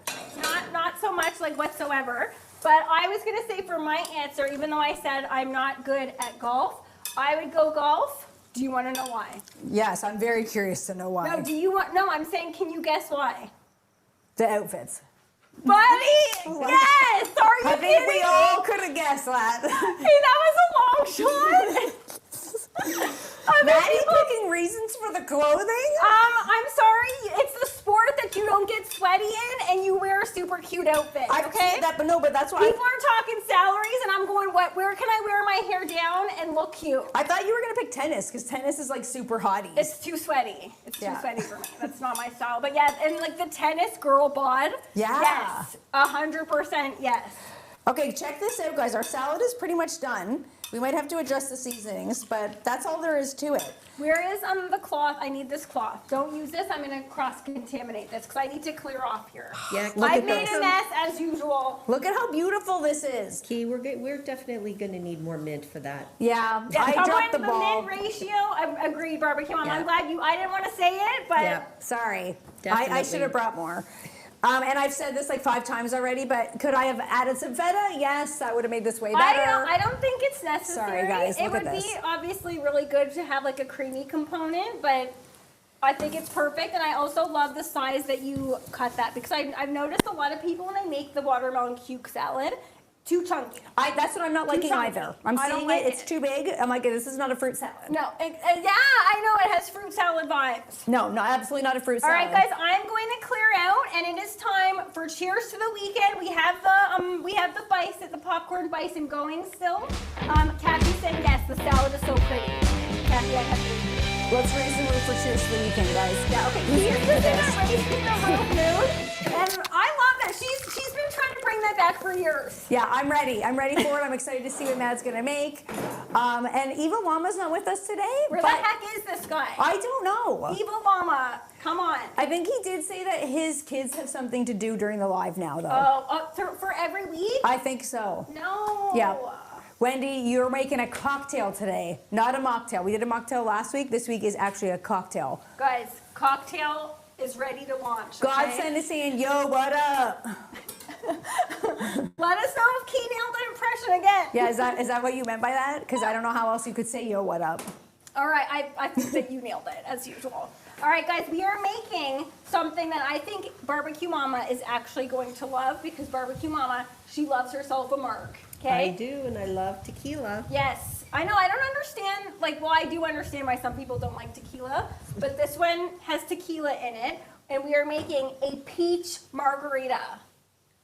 Not so much like whatsoever. But I was going to say for my answer, even though I said I'm not good at golf, I would go golf. Do you want to know why? Yes, I'm very curious to know why. No, do you want? No, I'm saying, can you guess why? The outfits. Buddy, yes. Are you I think kidding we me? all could have guessed that. Hey, that was a long shot. Maddie picking reasons for the clothing? I'm sorry. It's the sport that you don't get sweaty in, and you wear a super cute outfit. I Okay. see that, but no, but that's why People are talking salaries, and I'm going, what? Where can I wear my hair down and look cute? I thought you were gonna pick tennis because tennis is like super hotties. It's too sweaty. It's too Yeah. sweaty for me. That's not my style. But yeah, and like the tennis girl bod. Yeah. Yes. 100% yes. Okay, check this out, guys. Our salad is pretty much done. We might have to adjust the seasonings, but that's all there is to it. Where is the cloth? I need this cloth. Don't use this. I'm going to cross-contaminate this because I need to clear off here. Yeah, Look I've at made this. a mess as usual. Look at how beautiful this is. Key, we're definitely going to need more mint for that. Yeah, Yeah, I dropped the ball. mint ratio. Agreed, Barbecue Mom. Yeah. I'm glad I didn't want to say it, but Yeah. Sorry. I Definitely. should have brought more. And I've said this like 5 times already, but could I have added some feta? Yes, that would have made this way better. I don't think it's necessary. Sorry, guys, it look would at be this. obviously really good to have like a creamy component, but I think it's perfect. And I also love the size that you cut that because I've noticed a lot of people when they make the watermelon cuke salad, too chunky. That's what I'm not liking chunky. either. I'm I don't seeing like it's it. too big. I'm like, this is not a fruit salad. No, yeah, I know it has fruit salad vibes. No, absolutely not a fruit All salad. right, guys, I'm going to clear out, and it is time for Cheers to the Weekend. We have the bison, the popcorn bison going still. Kathy said yes, the salad is so pretty. Kathy, I have to. Let's raise the roof for Cheers to the Weekend, guys. Yeah, okay. Here's the dinner raising the roof mood, and I love that. She's been trying to bring that back for years. Yeah, I'm ready. I'm ready for it. I'm excited to see what Matt's gonna make. And Evil Llama's not with us today. Where the but heck is this guy? I don't know. Evil Llama, come on. I think he did say that his kids have something to do during the live now, though. For every week? I think so. No. Yeah. Wendy, you're making a cocktail today, not a mocktail. We did a mocktail last week. This week is actually a cocktail. Guys, cocktail is ready to launch. God okay? send us saying, yo, what up? Let us know if Key nailed the impression again. Yeah, is that what you meant by that? Because I don't know how else you could say, yo, what up? All right, I think that you nailed it, as usual. All right, guys, we are making something that I think Barbecue Mama is actually going to love because Barbecue Mama, she loves herself a mark, okay? I do, and I love tequila. Yes. I know, I don't understand, well, I do understand why some people don't like tequila, but this one has tequila in it, and we are making a peach margarita.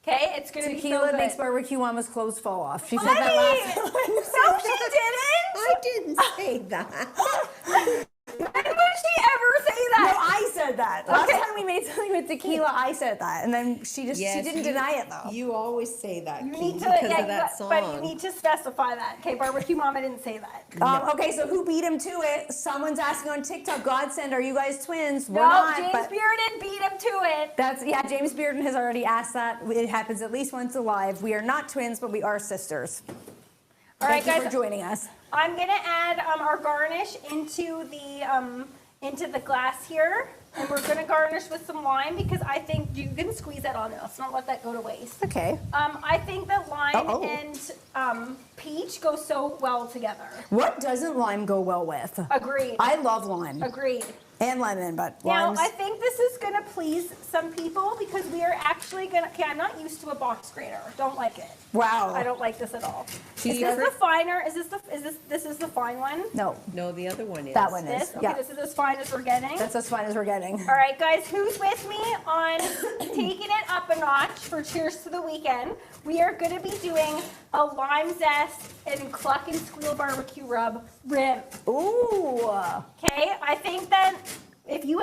Okay, it's gonna be so Tequila good. makes Barbecue Mama's clothes fall off. She said Buddy! that last time. No, she didn't! I didn't say that. When would she ever say No, that? I said that. Last Okay. time we made something with tequila, I said that. And then she didn't deny it, though. You always say that, You Key, need to, because yeah, of that song. but you need to specify that. Okay, Barbecue Mama didn't say that. Okay, so who beat him to it? Someone's asking on TikTok, Godsend, are you guys twins? We're No, not. James but Bearden beat him to it. James Bearden has already asked that. It happens at least once alive. We are not twins, but we are sisters. All right, Thank you guys. for joining us. I'm gonna add our garnish into the glass here, and we're gonna garnish with some lime because I think you can squeeze that on. Let's not let that go to waste. Okay. I think that lime Uh-oh. and peach go so well together. What doesn't lime go well with? Agreed. I love lime Agreed. and lemon, but Now, lime's I think this this is gonna please some people because we are actually gonna, okay, I'm not used to a box grater. Don't like it. Wow. I don't like this at all. Do Is you this ever- the finer, this is the fine one? No, No, the other one is. that one This, is. okay, Yeah, this is as fine as we're getting. that's as fine as we're getting. All right, guys, who's with me on taking it up a notch for Cheers to the Weekend? We are going to be doing a lime zest and cluck and squeal barbecue rub rim. Ooh. Okay, I think that if you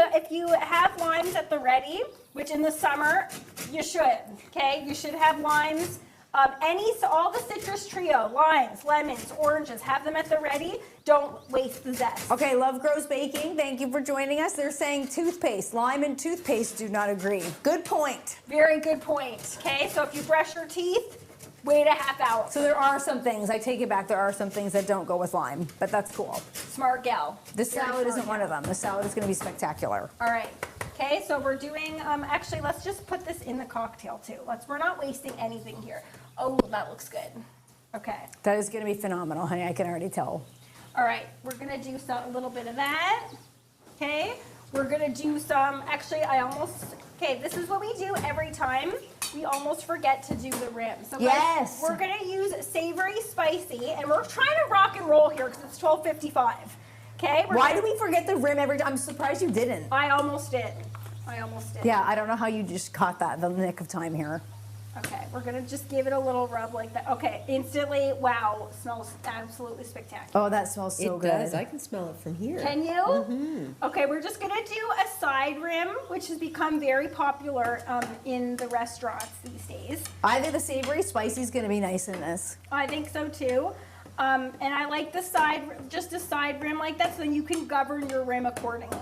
have limes at the ready, which in the summer you should. Okay, you should have limes. All the citrus trio, limes, lemons, oranges, have them at the ready. Don't waste the zest. Okay, Love Grows Baking, thank you for joining us. They're saying toothpaste, lime and toothpaste do not agree. Good point. Very good point. Okay, so if you brush your teeth, wait a half hour. So there are some things, I take it back, there are some things that don't go with lime, but that's cool. Smart gal. The Very salad isn't smart one of them. The salad is gonna be spectacular. All right. Okay, so we're doing, actually, let's just put this in the cocktail too. We're not wasting anything here. Oh, that looks good. Okay. That is gonna be phenomenal, honey, I can already tell. All right, we're gonna do a little bit of that. Okay, we're gonna do some, actually, okay, this is what we do every time. We almost forget to do the rim. So guys, Yes. we're gonna use savory spicy, and we're trying to rock and roll here because it's 12:55. Okay? Why do we forget the rim every time? I'm surprised you didn't. I almost did. Yeah, I don't know how you just caught that, the nick of time here. Okay, we're gonna just give it a little rub like that. Okay, instantly, wow, smells absolutely spectacular. Oh, that smells so It good. does. I can smell it from here. Can you? Okay, we're just gonna do a side rim, which has become very popular in the restaurants these days. I think the savory spicy is gonna be nice in this. I think so too. And I like the just a side rim like that, so then you can govern your rim accordingly.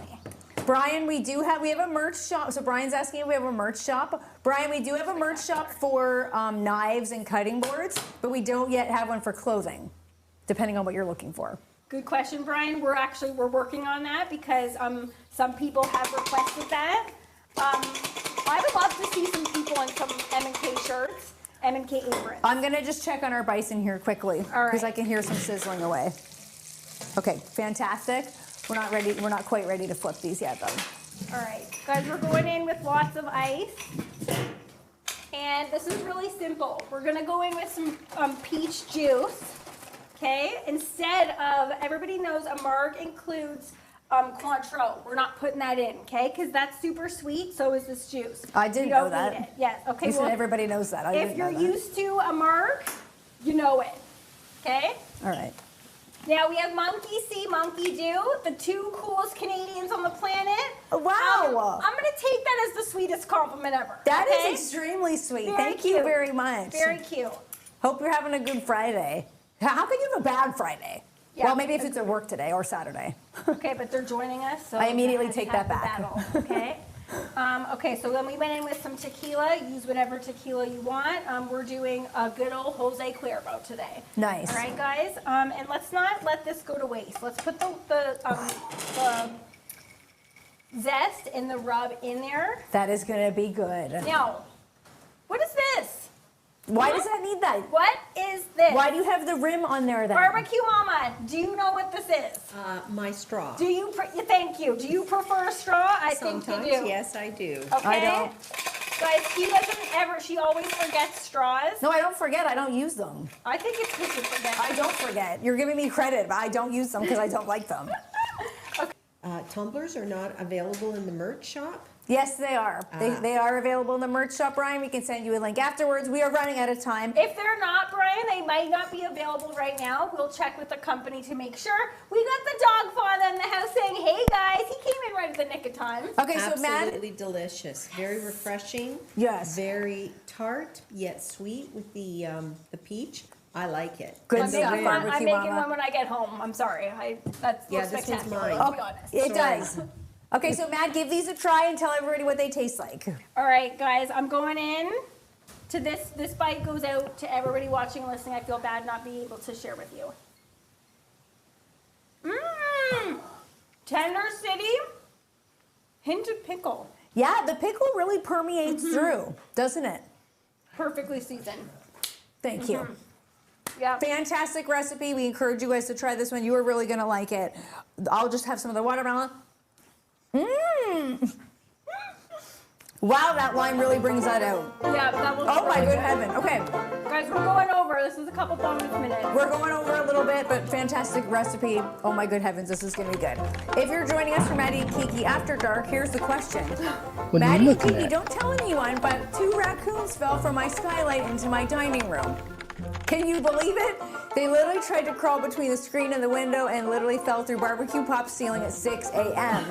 Brian, we have a merch shop. So Brian's asking if we have a merch shop. Brian, we do have a merch shop for knives and cutting boards, but we don't yet have one for clothing, depending on what you're looking for. Good question, Brian. We're working on that because some people have requested that. I would love to see some people in some M&K shirts, M&K aprons. I'm gonna just check on our bison here quickly, All right. because I can hear some sizzling away. Okay, fantastic. We're not quite ready to flip these yet though. All right, guys, we're going in with lots of ice. And this is really simple. We're gonna go in with some peach juice, okay? Instead of, everybody knows a marg includes Cointreau. We're not putting that in, okay? Because that's super sweet, so is this juice. I didn't You don't know that. need it. Yes, okay, You said well, everybody knows that. I if didn't you're know that. used to a marg, you know it, okay? All right. Now we have Monkey See, Monkey Do, the two coolest Canadians on the planet. Wow. I'm gonna take that as the sweetest compliment ever. That is okay? extremely sweet. Very Thank you cute. very much. Very cute. Hope you're having a good Friday. How can you have a bad Friday? Yeah. Well, maybe if it's at work today or Saturday. Okay, but they're joining us, so I immediately has take had that the back. battle, okay. Okay, so then we went in with some tequila. Use whatever tequila you want. We're doing a good old Jose Cuervo today. Nice. All right, guys. And let's not let this go to waste. Let's put the zest and the rub in there. That is going to be good. Now, what is this? Why does that need that? What is this? Why do you have the rim on there then? Barbecue Mama, do you know what this is? My straw. Do you? Thank you. Do you prefer a straw? I think Sometimes, you do. yes, I do. Okay. I don't. Guys, he doesn't ever. She always forgets straws. No, I don't forget. I don't use them. I think it's good to forget. I don't forget. You're giving me credit, but I don't use them because I don't like them. Tumblers are not available in the merch shop. Yes, they are. They are available in the merch shop, Brian. We can send you a link afterwards. We are running out of time. If they're not, Brian, they might not be available right now. We'll check with the company to make sure. We got the dog father in the house saying, "Hey guys," he came in right at the nick of time. Okay, so Matt. Absolutely delicious. Very refreshing. Yes. Very tart yet sweet with the peach. I like it. Good I'm stuff, making Barbecue I'm making Mama. one when I get home. I'm sorry. That's Yeah, looks this one's spectacular. mine. Let's be honest. It does. Okay, so Matt, give these a try and tell everybody what they taste like. All right, guys, I'm going in to this. This bite goes out to everybody watching and listening. I feel bad not being able to share with you. Mmm, Tender City, hint of pickle, Yeah, the pickle really permeates through, doesn't it? perfectly seasoned. Thank you. Yeah. Fantastic recipe. We encourage you guys to try this one. You are really going to like it. I'll just have some of the watermelon. Mmm. Wow, that lime really brings that out. Yeah, that looks Oh my really good heaven. Okay, Guys, we're going over. This is a couple bonus minutes. we're going over a little bit, but fantastic recipe. Oh my good heavens, this is gonna be good. If you're joining us for Maddie and Kiki After Dark, here's the question. What are Maddie you and looking Kiki, at? don't tell anyone, but 2 raccoons fell from my skylight into my dining room. Can you believe it? They literally tried to crawl between the screen and the window and literally fell through BBQ Pop's ceiling at 6 a.m.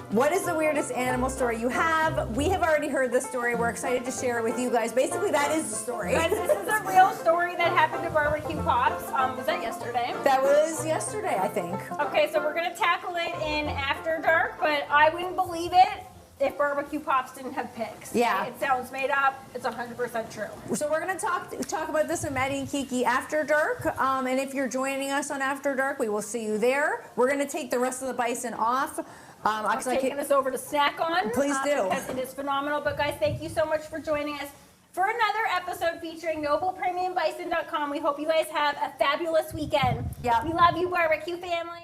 What is the weirdest animal story you have? We have already heard this story. We're excited to share it with you guys. Basically, that is the story. Guys, this is a real story that happened to BBQ Pops. Was that yesterday? That was yesterday, I think. Okay, so we're gonna tackle it in After Dark, but I wouldn't believe it if BBQ Pops didn't have pigs. Yeah. It sounds made up. It's 100% true. So we're going to talk about this in Maddie and Kiki After Dark. And if you're joining us on After Dark, we will see you there. We're going to take the rest of the bison off. I'm taking us over to snack on. Please do. Because it is phenomenal. But guys, thank you so much for joining us for another episode featuring noblepremiumbison.com. We hope you guys have a fabulous weekend. Yeah. We love you, BBQ family.